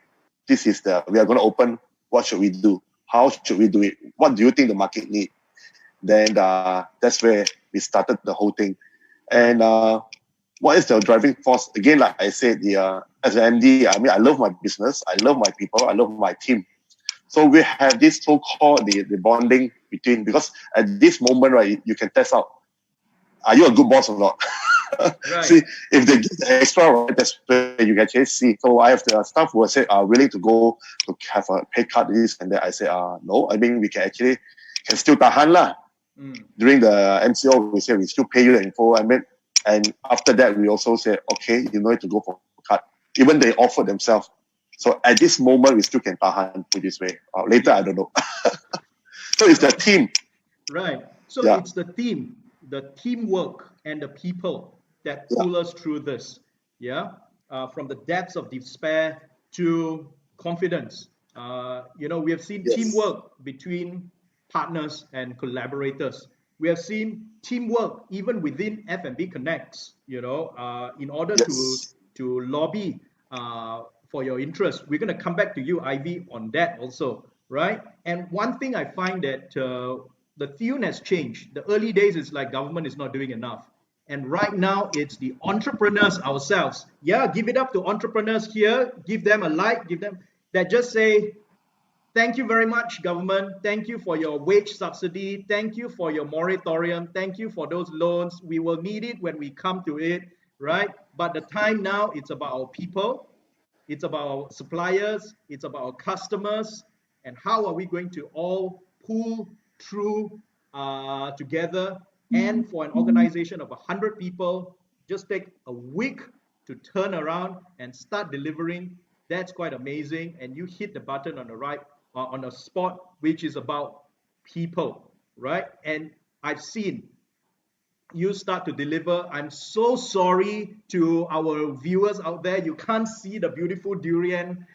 Speaker 2: we are going to open, what should we do? How should we do it? What do you think the market need? Then that's where we started the whole thing. And what is the driving force? Again, like I said, as an MD, I mean, I love my business. I love my people. I love my team. So we have this so-called the bonding between, because at this moment, right, you can test out, are you a good boss or not?
Speaker 1: Right.
Speaker 2: See, if they give the extra, right, that's where you can actually see. So I have the staff who say are willing to go to have a pay cut, this and that. I say, no, I mean, we can still tahan lah. During the MCO, we say we still pay you the info. I mean, and after that, we also say, okay, you need to go for a cut. Even they offer themselves. So at this moment, we still can tahan, put this way. Later, I don't know. So it's the team.
Speaker 1: Right. So
Speaker 2: Yeah.
Speaker 1: it's the team, the teamwork and the people that pull us through this. Yeah. From the depths of despair to confidence. We have seen teamwork between partners and collaborators. We have seen teamwork even within F&B Connects, in order to lobby for your interest. We're going to come back to you, Ivy, on that also, right? And one thing I find that the tune has changed. The early days is like government is not doing enough. And right now, it's the entrepreneurs ourselves. Yeah, give it up to entrepreneurs here. Give them a like. Give them that just say, thank you very much, government. Thank you for your wage subsidy. Thank you for your moratorium. Thank you for those loans. We will need it when we come to it, right? But the time now, it's about our people. It's about our suppliers. It's about our customers. And how are we going to all pull through together? And for an organization of 100 people, just take a week to turn around and start delivering. That's quite amazing. And you hit the button on the right, on the spot, which is about people, right? And I've seen you start to deliver. I'm so sorry to our viewers out there. You can't see the beautiful durian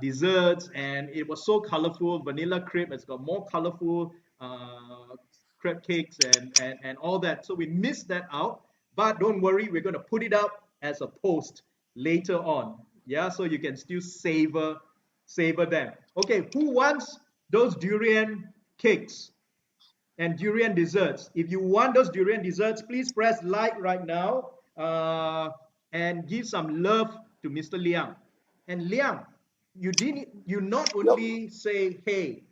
Speaker 1: desserts, and it was so colorful. Vanilla crepe has got more colorful crepe cakes and all that. So we missed that out, but don't worry, we're going to put it up as a post later on. Yeah, so you can still savor them. Okay, who wants those durian cakes and durian desserts? If you want those durian desserts, please press like right now and give some love to Mr. Liang. And Liang, you not only say, hey,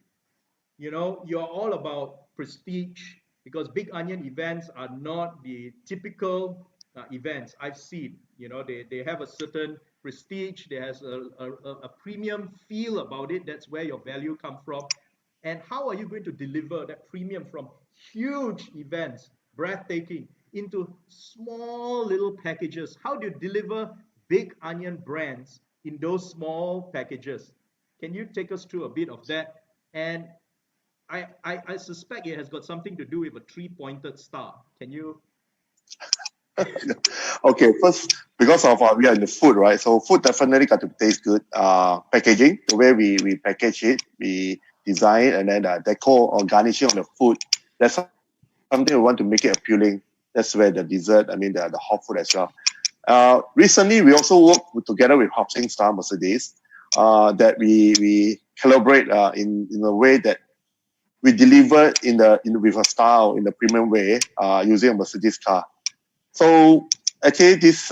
Speaker 1: you're all about prestige, because Big Onion events are not the typical events I've seen. They have a certain prestige. There has a premium feel about it. That's where your value comes from. And how are you going to deliver that premium from huge events, breathtaking, into small little packages? How do you deliver Big Onion brands in those small packages? Can you take us through a bit of that? And I suspect it has got something to do with a 3-pointed star. Can you?
Speaker 2: Okay, first, because of we are in the food, right? So food definitely got to taste good. Packaging, the way we package it, we design, and then decor or garnishing on the food. That's something we want to make it appealing. That's where the dessert, the hot food as well. Recently, we also worked together with Hopsing Star Mercedes that we collaborate in a way that we deliver with a style in a premium way using a Mercedes car. So actually this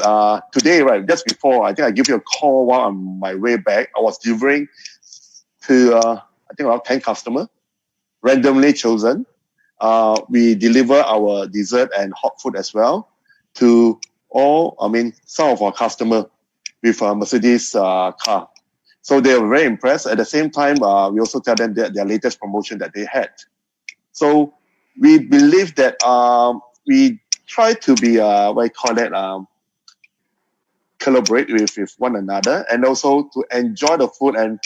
Speaker 2: today, right, just before, I think I give you a call while on my way back. I was delivering to I think around 10 customers, randomly chosen. We deliver our dessert and hot food as well to some of our customers with a Mercedes car. So they were very impressed. At the same time, we also tell them their latest promotion that they had. So we believe that we try to be, collaborate with one another, and also to enjoy the food, and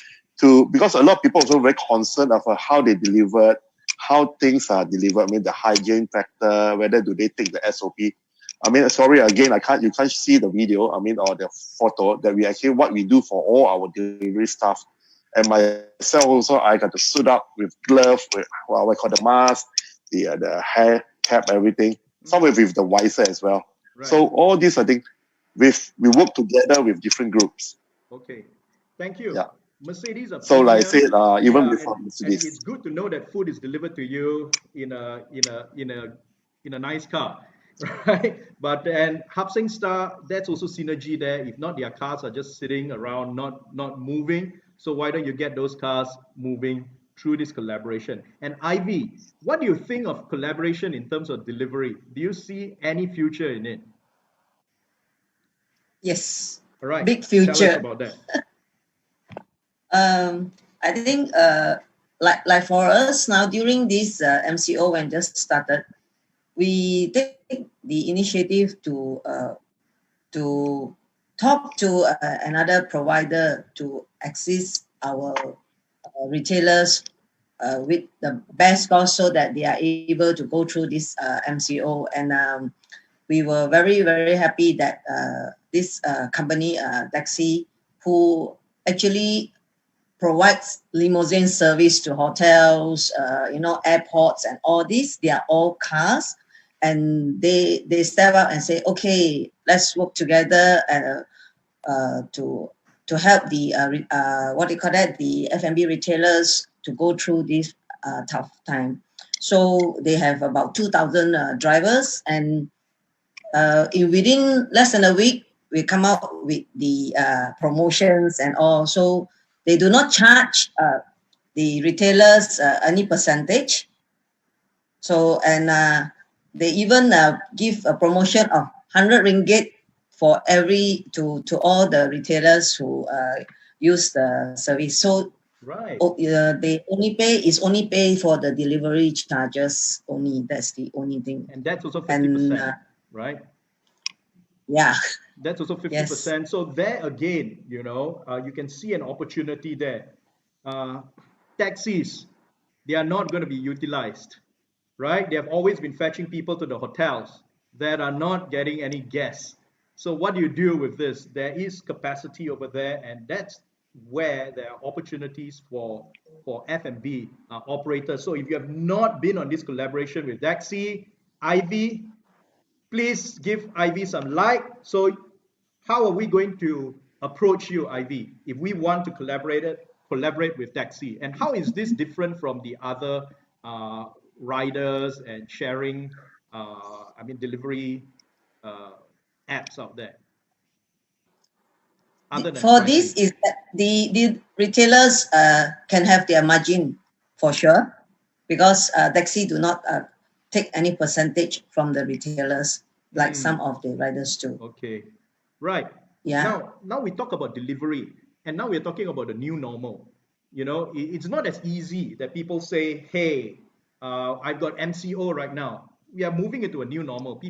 Speaker 2: because a lot of people are also very concerned of how they delivered, how things are delivered. The hygiene factor, whether do they take the SOP. Sorry, again, you can't see the video, or the photo that we actually, what we do for all our delivery staff. And myself also, I got to suit up with gloves, with what we call the mask, the hair cap, everything. Some with the visor as well. Right. So all these, I think, we work together with different groups.
Speaker 1: Okay, thank you. Yeah. Mercedes.
Speaker 2: So like I said, even with Mercedes,
Speaker 1: and it's good to know that food is delivered to you in a nice car. Right, but and Hopsing Star, that's also synergy there. If not, their cars are just sitting around, not moving. So why don't you get those cars moving through this collaboration? And Ivy, what do you think of collaboration in terms of delivery? Do you see any future in it?
Speaker 5: Yes,
Speaker 1: All right,
Speaker 5: big
Speaker 1: tell us
Speaker 5: future.
Speaker 1: about that.
Speaker 5: I think like for us now during this MCO when just started, we take the initiative to talk to another provider to assist our retailers with the best cost so that they are able to go through this MCO. And we were very, very happy that this company, Taxi, who actually provides limousine service to hotels, airports and all this, they are all cars. And they step up and say, okay, let's work together and to help the the F&B retailers to go through this tough time. So they have about 2,000 drivers, and within less than a week, we come out with the promotions and all. So they do not charge the retailers any percentage. So and they even give a promotion of 100 ringgit for every to all the retailers who use the service. So
Speaker 1: Right.
Speaker 5: they only pay for the delivery charges only. That's the only thing.
Speaker 1: And that's also 50%,
Speaker 5: And
Speaker 1: right?
Speaker 5: yeah.
Speaker 1: That's also 50%.
Speaker 5: Yes.
Speaker 1: So there again, you can see an opportunity there. Taxis, they are not going to be utilized, right? They have always been fetching people to the hotels that are not getting any guests. So what do you do with this? There is capacity over there, and that's where there are opportunities for F&B operators. So if you have not been on this collaboration with Taxi, Ivy, please give Ivy some like. So how are we going to approach you, Ivy, if we want to collaborate with Taxi? And how is this different from the other riders and sharing, delivery apps out there? Other than
Speaker 5: For
Speaker 1: pricing.
Speaker 5: this is that the retailers can have their margin for sure, because Taxi do not take any percentage from the retailers like some of the riders do.
Speaker 1: Okay, right.
Speaker 5: Yeah.
Speaker 1: Now we talk about delivery, and now we're talking about the new normal. It's not as easy that people say, hey, I've got MCO right now. We are moving into a new normal.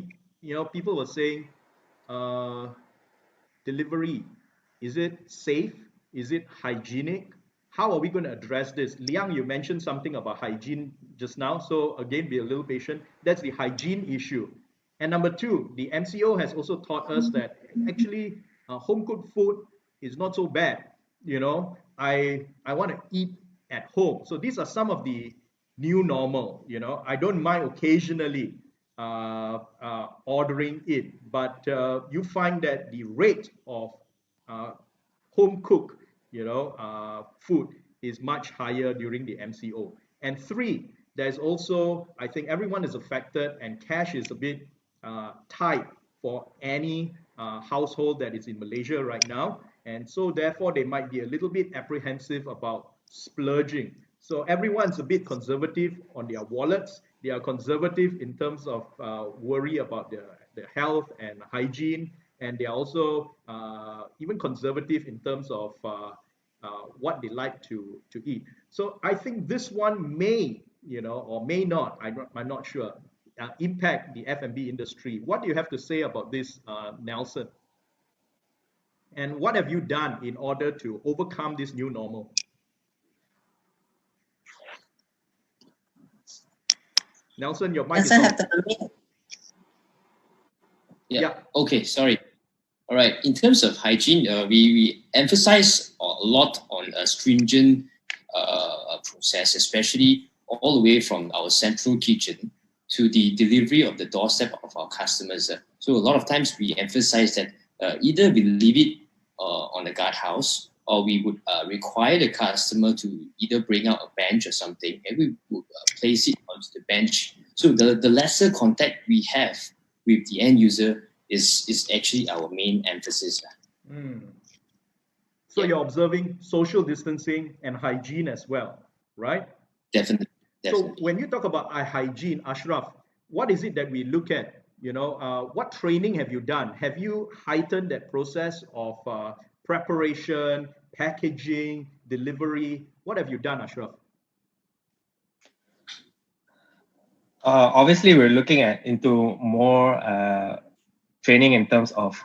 Speaker 1: People were saying, delivery, is it safe? Is it hygienic? How are we going to address this? Liang, you mentioned something about hygiene just now. So again, be a little patient. That's the hygiene issue. And number two, the MCO has also taught us that actually home cooked food is not so bad. I want to eat at home. So these are some of the new normal. I don't mind occasionally ordering it, but you find that the rate of home cooked food is much higher during the MCO. And three, there's also, I think everyone is affected, and cash is a bit tight for any household that is in Malaysia right now. And so therefore they might be a little bit apprehensive about splurging. So everyone's a bit conservative on their wallets. They are conservative in terms of worry about their health and hygiene. And they are also even conservative in terms of what they like to eat. So I think this one may, or may not, I'm not sure, impact the F&B industry. What do you have to say about this, Nelson? And what have you done in order to overcome this new normal? Nelson, your mic is on.
Speaker 3: Yeah. Okay, sorry. All right. In terms of hygiene, we emphasize a lot on a stringent process, especially all the way from our central kitchen to the delivery of the doorstep of our customers. So a lot of times we emphasize that either we leave it on the guardhouse, or we would require the customer to either bring out a bench or something, and we would place it onto the bench. So the lesser contact we have with the end user is actually our main emphasis.
Speaker 1: So you're observing social distancing and hygiene as well, right?
Speaker 3: Definitely.
Speaker 1: So when you talk about hygiene, Ashraf, what is it that we look at? What training have you done? Have you heightened that process of preparation, packaging, delivery? What have you done, Ashraf?
Speaker 4: Obviously, we're looking into more training in terms of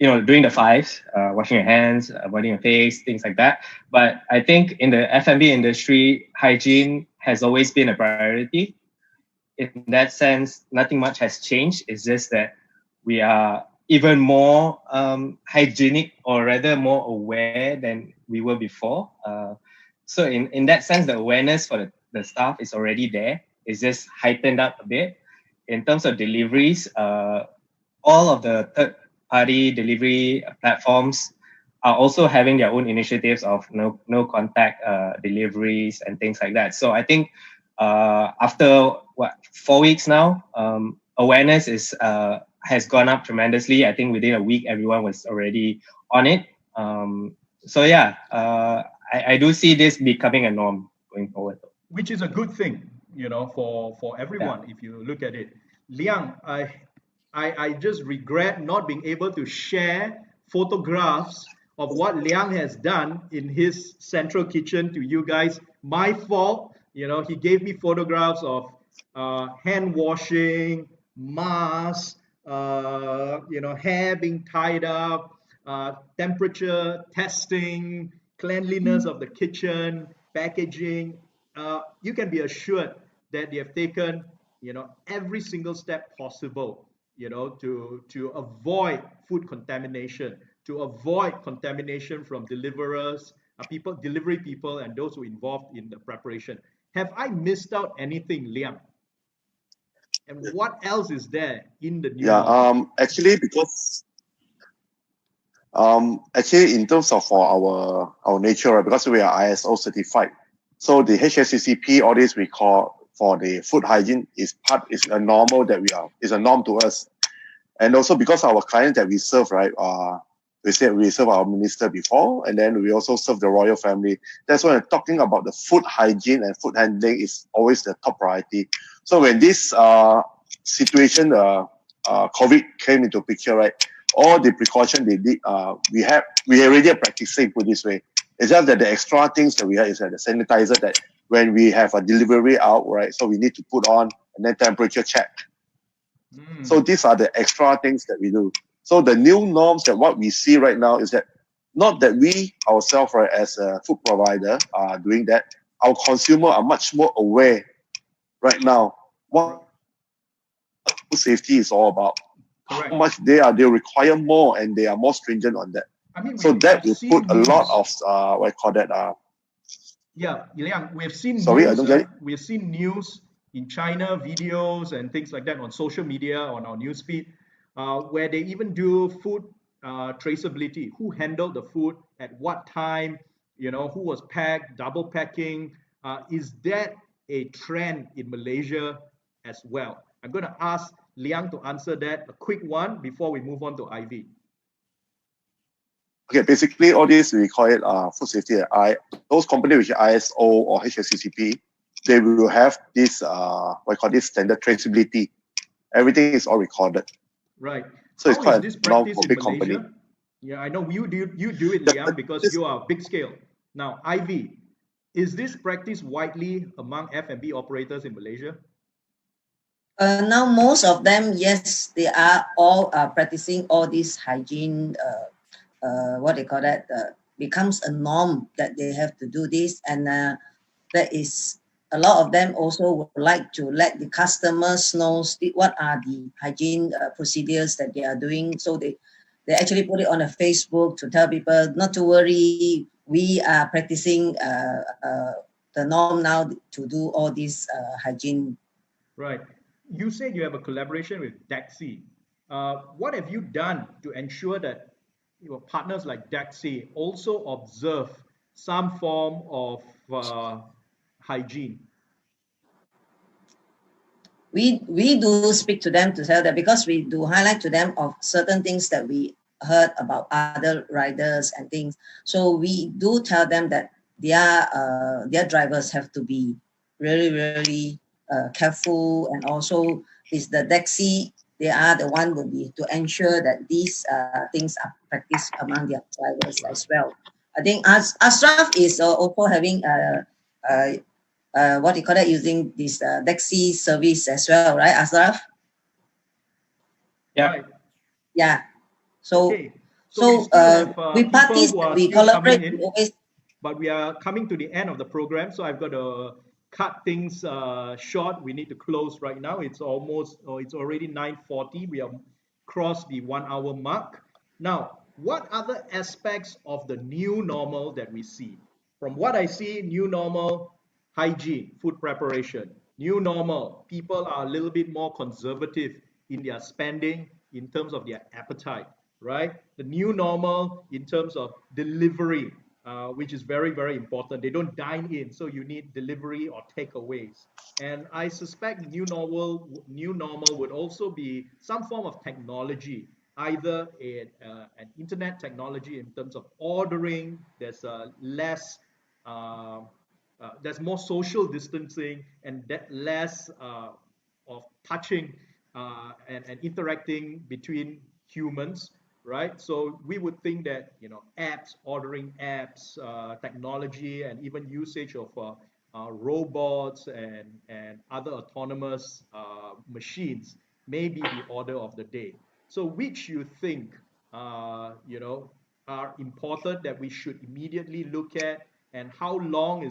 Speaker 4: doing the fives, washing your hands, avoiding your face, things like that. But I think in the F&B industry, hygiene has always been a priority. In that sense, nothing much has changed. It's just that we are even more hygienic, or rather more aware than we were before. So in that sense, the awareness for the staff is already there. It's just heightened up a bit. In terms of deliveries, all of the third-party delivery platforms are also having their own initiatives of no contact deliveries and things like that. So I think after 4 weeks now, awareness has gone up tremendously. I think within a week, everyone was already on it. So yeah, I do see this becoming a norm going forward.
Speaker 1: Which is a good thing, for everyone, if you look at it. Liang, I just regret not being able to share photographs of what Liang has done in his central kitchen to you guys. My fault. He gave me photographs of hand washing, masks, hair being tied up, temperature testing, cleanliness of the kitchen, packaging. You can be assured that they have taken, every single step possible, to avoid food contamination, to avoid contamination from deliverers, delivery people, and those who are involved in the preparation. Have I missed out anything, Liam? And what else is there in the new norm?
Speaker 2: Actually, because actually in terms of for our nature, right, because we are ISO certified, so the HACCP, all this we call for the food hygiene is a normal that is a norm to us. And also because our clients that we serve, right, we serve our minister before, and then we also serve the royal family. That's why talking about the food hygiene and food handling is always the top priority. So when this situation, COVID came into picture, right, all the precaution they did, we already are practicing, put this way. It's just that the extra things that we have is like the sanitizer that when we have a delivery out, right, so we need to put on, and then temperature check. So these are the extra things that we do. So the new norms that what we see right now is that not that we ourselves, right, as a food provider are doing that. Our consumers are much more aware right now what food safety is all about.
Speaker 1: Correct.
Speaker 2: How much they require more, and they are more stringent on that.
Speaker 1: I mean,
Speaker 2: so that will put a lot of what I call that.
Speaker 1: Yeah, Liang, we have seen
Speaker 2: sorry,
Speaker 1: news.
Speaker 2: I don't get it.
Speaker 1: We have seen news in China, videos and things like that on social media, on our newsfeed, where they even do food traceability. Who handled the food at what time? Who was packed, double packing. Is that a trend in Malaysia as well? I'm going to ask Liang to answer that, a quick one, before we move on to Ivy.
Speaker 2: Okay, basically all this we call it food safety. Those companies which are ISO or HACCP, they will have this what I call this standard traceability. Everything is all recorded.
Speaker 1: Right.
Speaker 2: So it's
Speaker 1: How
Speaker 2: quite
Speaker 1: is this
Speaker 2: a norm
Speaker 1: practice
Speaker 2: for
Speaker 1: in
Speaker 2: big
Speaker 1: Malaysia?
Speaker 2: company.
Speaker 1: Yeah, I know you do it, Liam, because you are big scale. Now, Ivy, is this practice widely among F&B operators in Malaysia?
Speaker 5: Now, most of them, yes, they are all practicing all these hygiene, what they call that, becomes a norm that they have to do this. And there is a lot of them also would like to let the customers know what are the hygiene procedures that they are doing. So they actually put it on a Facebook to tell people not to worry. We are practicing the norm now to do all these hygiene.
Speaker 1: Right. You said you have a collaboration with DAXI. What have you done to ensure that your partners like DAXI also observe some form of hygiene?
Speaker 5: We do speak to them to tell them, because we do highlight to them of certain things that we heard about other riders and things. So we do tell them that their drivers have to be really careful, and also is the taxi, they are the one will be to ensure that these things are practiced among their drivers as well. I think Ashraf is also having what do you call that, using this taxi service as well, right, Ashraf?
Speaker 4: Yeah.
Speaker 1: Right.
Speaker 5: Yeah. So
Speaker 1: Okay. So we still have
Speaker 5: we
Speaker 1: people
Speaker 5: parties
Speaker 1: who
Speaker 5: that
Speaker 1: are
Speaker 5: we
Speaker 1: still
Speaker 5: collaborate,
Speaker 1: coming
Speaker 5: we
Speaker 1: in,
Speaker 5: always.
Speaker 1: but we are coming to the end of the program, so I've got to cut things short. We need to close right now. It's it's already 9:40. We have crossed the 1 hour mark. Now, what other aspects of the new normal that we see? From what I see, new normal, hygiene, food preparation. New normal, people are a little bit more conservative in their spending in terms of their appetite, right? The new normal in terms of delivery, which is very important. They don't dine in, so you need delivery or takeaways. And I suspect new normal would also be some form of technology, either an internet technology in terms of ordering. There's more social distancing and that less of touching and interacting between humans, right? So we would think that apps, ordering apps, technology, and even usage of robots and other autonomous machines may be the order of the day. So which you think are important that we should immediately look at, and how long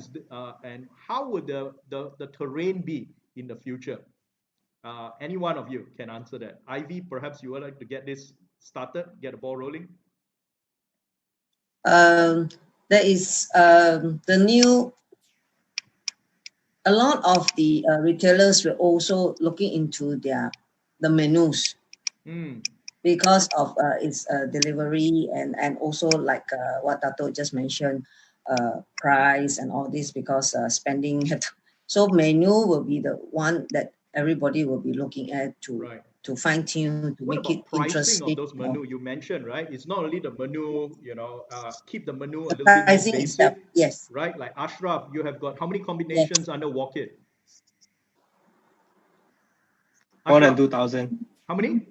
Speaker 1: and how would the terrain be in the future? Any one of you can answer that. Ivy, perhaps you would like to get this started, get the ball rolling.
Speaker 5: There is a lot of the retailers were also looking into the menus because of its delivery and also like what Dato just mentioned, price and all this, because spending so menu will be the one that everybody will be looking at to fine tune, to
Speaker 1: What
Speaker 5: make it
Speaker 1: about pricing
Speaker 5: interesting.
Speaker 1: of those menu you mentioned, right? It's not only the menu, keep the menu a
Speaker 5: The
Speaker 1: little bit more
Speaker 5: pricing
Speaker 1: basic,
Speaker 5: itself, yes.
Speaker 1: right? Like Ashraf, you have got how many combinations under Walk It?
Speaker 4: More than
Speaker 1: Ashraf,
Speaker 4: 2,000.
Speaker 1: how many?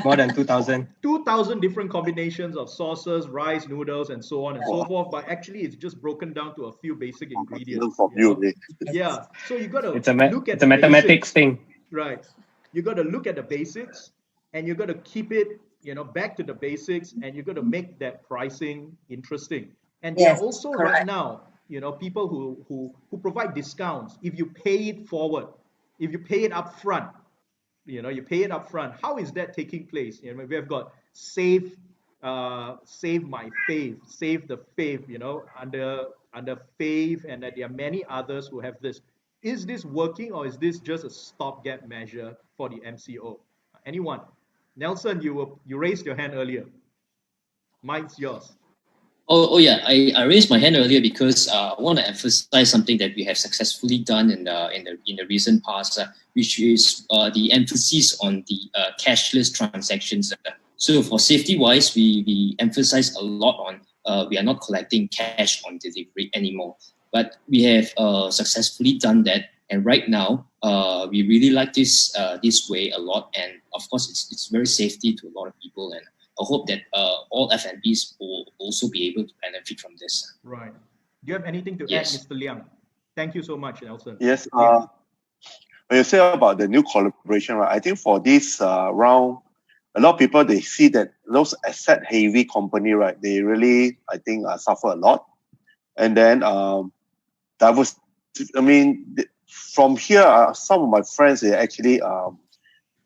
Speaker 4: More than 2,000.
Speaker 1: 2,000 different combinations of sauces, rice, noodles, and so on and so forth. But actually, it's just broken down to a few basic ingredients.
Speaker 2: From you,
Speaker 1: Yeah. So you got to
Speaker 4: It's a
Speaker 1: look at
Speaker 4: it's a
Speaker 1: the
Speaker 4: mathematics
Speaker 1: basics.
Speaker 4: thing.
Speaker 1: Right. You got to look at the basics, and you got to keep it, back to the basics, and you got to make that pricing interesting. And there are
Speaker 5: Yes,
Speaker 1: also right
Speaker 5: correct.
Speaker 1: now, people who provide discounts if you pay it forward, if you pay it up front. You pay it up front. How is that taking place? We have got save my fave, save the fave, under fave, and that there are many others who have this. Is this working, or is this just a stopgap measure for the MCO? Anyone? Nelson, you raised your hand earlier. Mike's yours.
Speaker 3: Oh yeah, I raised my hand earlier because I want to emphasize something that we have successfully done in the recent past, which is the emphasis on the cashless transactions. So for safety wise, we emphasize a lot on we are not collecting cash on delivery anymore, but we have successfully done that. And right now, we really like this way a lot, and of course, it's very safety to a lot of people, and I hope that all F&Bs will also be able to benefit from this.
Speaker 1: Right. Do you have anything to
Speaker 3: Yes.
Speaker 1: add, Mr. Liang? Thank you so much, Nelson.
Speaker 2: Yes. When you say about the new collaboration, right? I think for this round, a lot of people, they see that those asset heavy company, right? They really, I think, suffer a lot. And then from here, some of my friends, they actually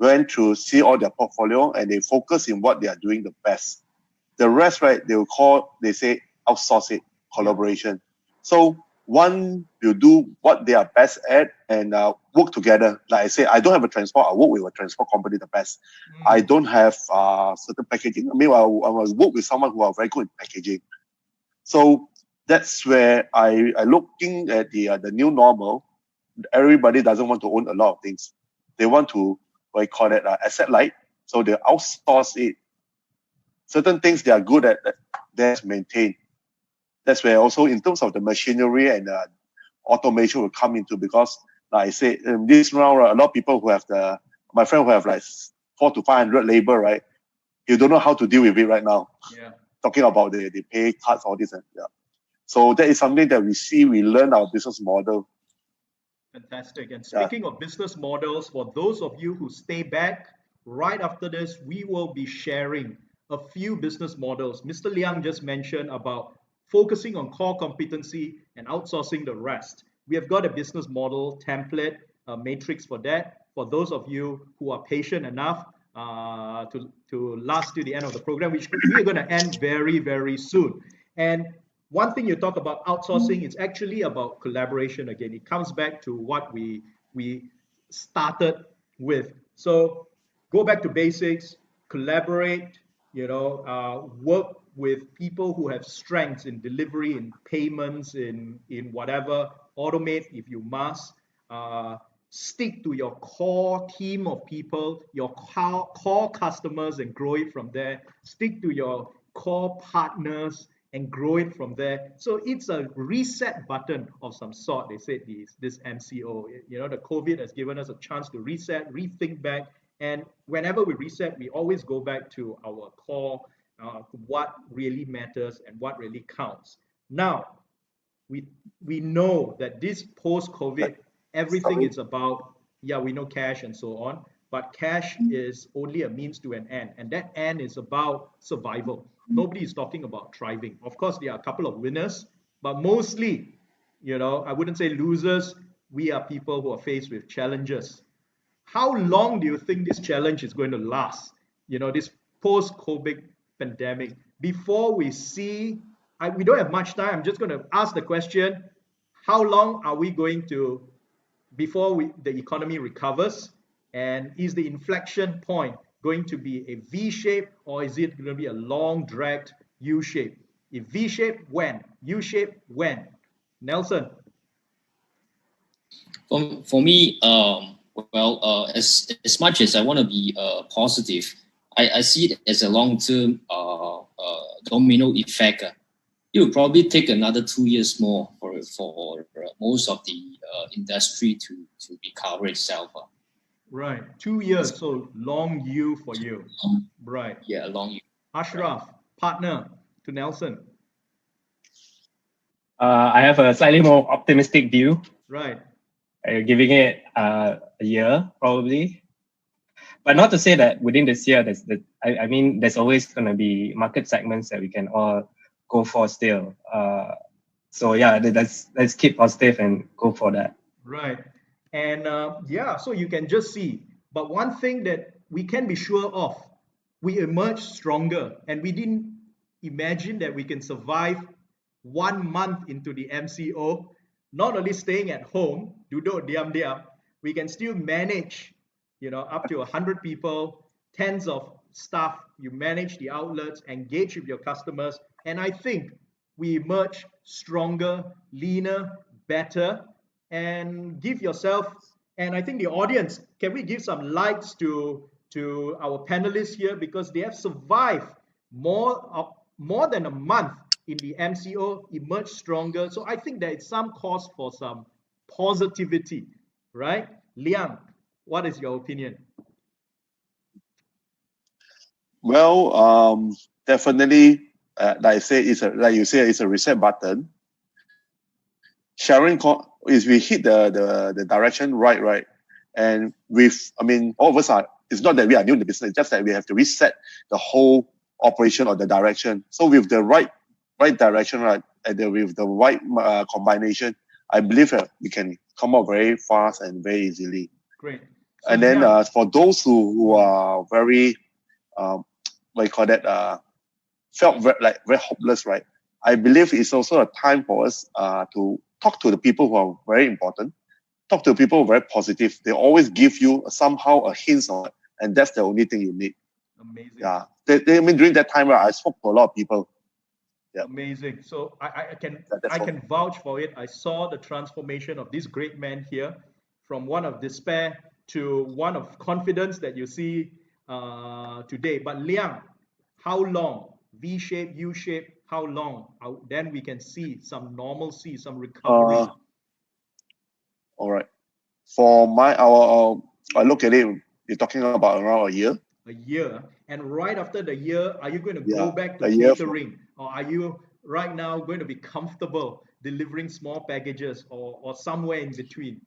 Speaker 2: went to see all their portfolio, and they focus in what they are doing the best. The rest, right, they say outsource it, collaboration. So one will do what they are best at and work together. Like I say, I don't have a transport, I work with a transport company the best. I don't have certain packaging. I mean, I will work with someone who are very good in packaging. So that's where I looking at the new normal. Everybody doesn't want to own a lot of things. They want to, what I call it, asset light. So they outsource it. certain things they are good at, that's maintained. That's where also in terms of the machinery and automation will come into, because like I said, in this round, a lot of people who have my friend who have like 400 to 500 labor, right? You don't know how to deal with it right now.
Speaker 1: Yeah.
Speaker 2: Talking about the pay cuts, all this, and yeah. So that is something that we learn our business model.
Speaker 1: Fantastic. And speaking of business models, for those of you who stay back, right after this, we will be sharing a few business models. Mr. Liang just mentioned about focusing on core competency and outsourcing the rest. We have got a business model template, a matrix for that. For those of you who are patient enough to last to the end of the program, which we are going to end very, very soon. And one thing you talk about outsourcing, it's actually about collaboration again. It comes back to what we started with. So go back to basics, collaborate, work with people who have strengths in delivery, in payments, in whatever, automate if you must, stick to your core team of people, your core customers and grow it from there, stick to your core partners and grow it from there. So it's a reset button of some sort. They said this MCO, the COVID has given us a chance to reset, rethink back. And whenever we reset, we always go back to our core, what really matters and what really counts. Now, we know that this post-COVID, everything is about, we know cash and so on, but cash is only a means to an end. And that end is about survival. Nobody is talking about thriving. Of course, there are a couple of winners, but mostly, I wouldn't say losers. We are people who are faced with challenges. How long do you think this challenge is going to last? This post-COVID pandemic. Before we see, we don't have much time. I'm just going to ask the question, how long are we going to, before the economy recovers? And is the inflection point going to be a V shape, or is it going to be a long dragged U shape? If V shape, when? U shape, when? Nelson.
Speaker 3: For me, as much as I want to be positive, I see it as a long-term domino effect. It will probably take another 2 years more for most of the industry to recover itself.
Speaker 1: Right, 2 years, so long U for you. Right.
Speaker 3: Yeah, long U.
Speaker 1: Ashraf, partner to Nelson.
Speaker 4: I have a slightly more optimistic view.
Speaker 1: Right.
Speaker 4: Giving it a year probably, but not to say that within this year there's always going to be market segments that we can all go for still. So yeah, let's keep positive and go for that.
Speaker 1: Right. And so you can just see. But one thing that we can be sure of, we emerge stronger, and we didn't imagine that we can survive 1 month into the MCO, not only staying at home, duduk diam-diam, we can still manage, up to 100 people, tens of staff, you manage the outlets, engage with your customers, and I think we emerge stronger, leaner, better, and give yourself, and I think the audience, can we give some likes to our panelists here, because they have survived more than a month in the MCO, emerge stronger. So I think there is some cause for some positivity, right? Liang, what is your opinion?
Speaker 2: Well, definitely, like you say, it's a reset button. Sharon, is we hit the direction right, and all of us are. It's not that we are new in the business; it's just that we have to reset the whole operation or the direction. So with the right direction, right, and with the right combination, I believe we can come up very fast and very easily.
Speaker 1: Great.
Speaker 2: So and then for those who are very, felt very hopeless, right? I believe it's also a time for us to talk to the people who are very important, talk to people who are very positive. They always give you somehow a hint on it, and that's the only thing you need.
Speaker 1: Amazing.
Speaker 2: Yeah. During that time, I spoke to a lot of people. Yeah.
Speaker 1: Amazing. So I can vouch for it. I saw the transformation of this great man here from one of despair to one of confidence that you see today. But Liang, How long? V shape, U shape, how long? Then we can see some normalcy, some recovery.
Speaker 2: All right. For I look at it, you're talking about around a year.
Speaker 1: A year. And right after the year, are you going to
Speaker 2: Yeah,
Speaker 1: go back to
Speaker 2: a year
Speaker 1: catering? Or are you right now going to be comfortable delivering small packages or somewhere in between?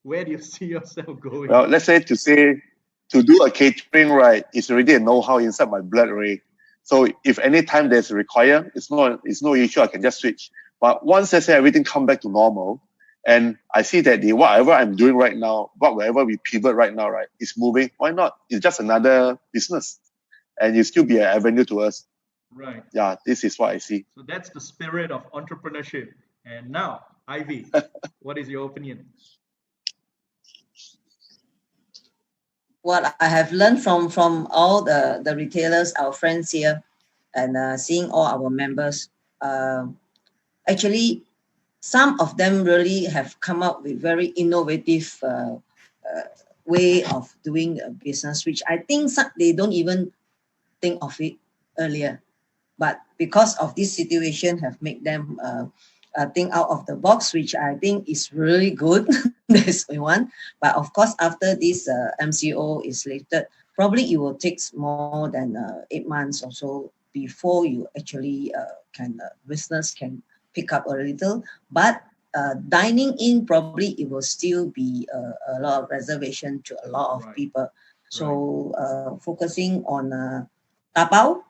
Speaker 1: Where do you see yourself going?
Speaker 2: Well, let's say to do a catering, right, it's already a know-how inside my blood, right? So if any time there's required, it's no issue. I can just switch. But once I say everything come back to normal, and I see that whatever I'm doing right now, whatever we pivot right now, right, is moving. Why not? It's just another business, and it still be an avenue to us.
Speaker 1: Right.
Speaker 2: Yeah, this is what I see.
Speaker 1: So that's the spirit of entrepreneurship. And now, Ivy, what is your opinion?
Speaker 5: What I have learned from all the retailers, our friends here, and seeing all our members, actually, some of them really have come up with very innovative way of doing a business, which I think they don't even think of it earlier. But because of this situation have made them think out of the box, which I think is really good. That's one. But of course, after this MCO is lifted, probably it will take more than 8 months or so before you actually business can pick up a little. But dining in, probably it will still be a lot of reservation to a lot of people. So focusing on tapao,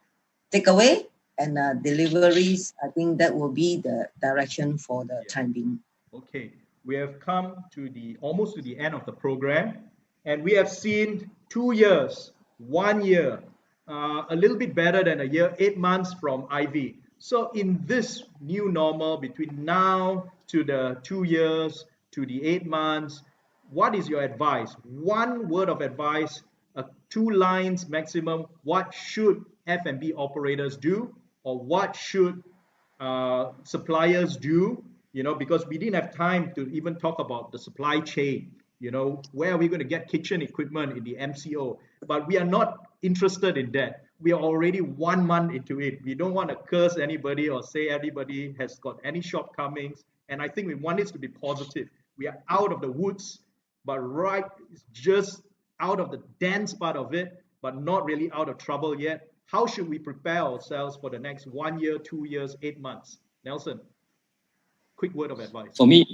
Speaker 5: takeaway, and deliveries, I think that will be the direction for the time being.
Speaker 1: Okay, we have come to almost to the end of the program, and we have seen 2 years, 1 year, a little bit better than a year, 8 months from Ivy. So in this new normal between now to the 2 years to the 8 months, what is your advice? One word of advice, 2 lines maximum. What should F&B operators do, or what should suppliers do? Because we didn't have time to even talk about the supply chain. Where are we going to get kitchen equipment in the MCO? But we are not interested in that. We are already 1 month into it. We don't want to curse anybody or say anybody has got any shortcomings. And I think we want it to be positive. We are out of the woods, but just out of the dense part of it, but not really out of trouble yet. How should we prepare ourselves for the next 1 year, 2 years, 8 months? Nelson, quick word of advice.
Speaker 3: For me,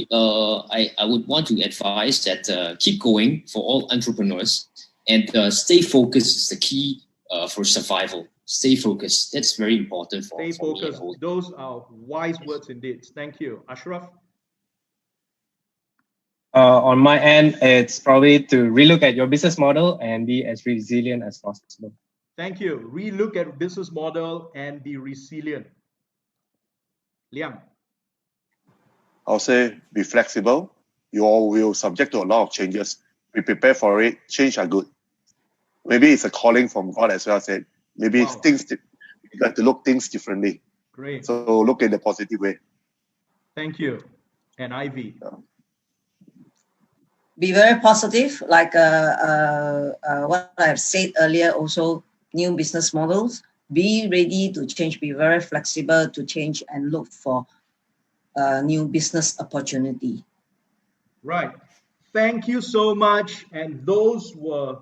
Speaker 3: I would want to advise that keep going for all entrepreneurs, and stay focused is the key for survival. Stay focused. That's very important for
Speaker 1: Stay focused.
Speaker 3: Me.
Speaker 1: Those are wise words indeed. Thank you. Ashraf?
Speaker 4: On my end, it's probably to relook at your business model and be as resilient as possible.
Speaker 1: Thank you. Relook at business model and be resilient. Liang?
Speaker 2: I'll say be flexible. You all will subject to a lot of changes. Be prepared for it. Change are good. Maybe it's a calling from God as well. I said maybe
Speaker 1: Wow.
Speaker 2: You have to look things differently.
Speaker 1: Great.
Speaker 2: So look in the positive way.
Speaker 1: Thank you. And Ivy?
Speaker 5: Be very positive, like what I have said earlier, also new business models. Be ready to change, be very flexible to change and look for new business opportunity.
Speaker 1: Right. Thank you so much. And those were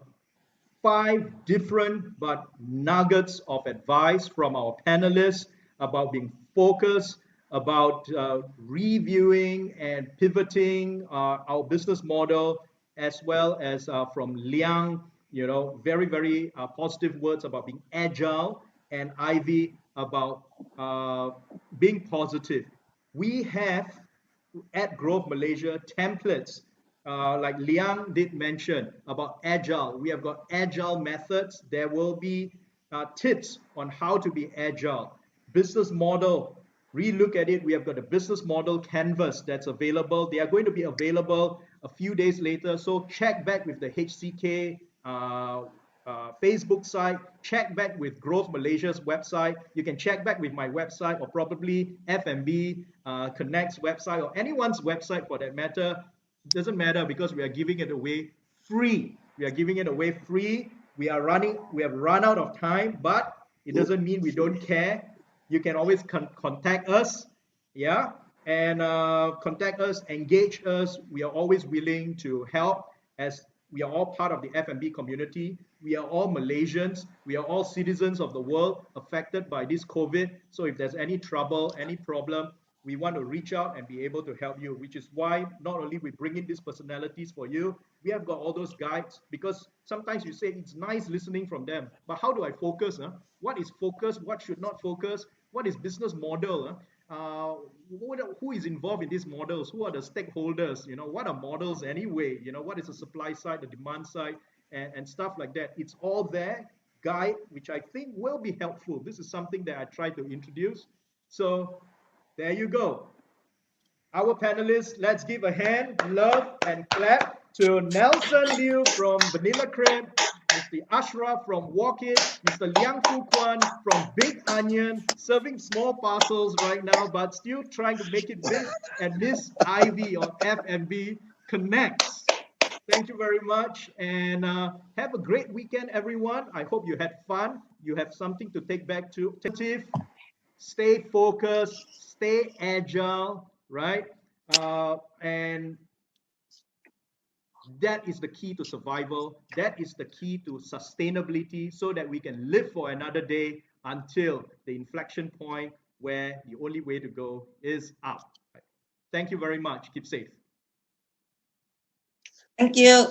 Speaker 1: 5 different but nuggets of advice from our panelists about being focused, about reviewing and pivoting our business model, as well as from Liang, very, very positive words about being agile, and Ivy about being positive. We have at Growth Malaysia templates, like Liang did mention about agile. We have got agile methods. There will be tips on how to be agile. Business model, relook at it. We have got a business model canvas that's available. They are going to be available a few days later. So check back with the HCK Facebook site, check back with Growth Malaysia's website. You can check back with my website, or probably F&B Connect's website, or anyone's website for that matter. Doesn't matter, because we are giving it away free. We are giving it away free. We have run out of time, but it doesn't mean we don't care. You can always contact us, yeah, and contact us, engage us. We are always willing to help, as we are all part of the F&B community. We are all Malaysians. We are all citizens of the world affected by this COVID. So if there's any trouble, any problem, we want to reach out and be able to help you, which is why not only we bring in these personalities for you, we have got all those guides, because sometimes you say it's nice listening from them, but how do I focus? What is focus? What should not focus? What is business model? Who is involved in these models? Who are the stakeholders? What are models anyway? What is the supply side, the demand side, and stuff like that? It's all there, guide, which I think will be helpful. This is something that I try to introduce. So there you go. Our panelists, let's give a hand, love, and clap to Nelson Liu from Vanilla Crepe, Mr. Ashraf from Walk It, Mr. Liang Fu Kwan from Big Onion, serving small parcels right now, but still trying to make it big, and Miss Ivy of F&B Connects. Thank you very much, and have a great weekend, everyone. I hope you had fun. You have something to take back to. Stay focused, stay agile, right? And that is the key to survival. That is the key to sustainability, so that we can live for another day until the inflection point where the only way to go is up. Thank you very much. Keep safe.
Speaker 5: Thank you.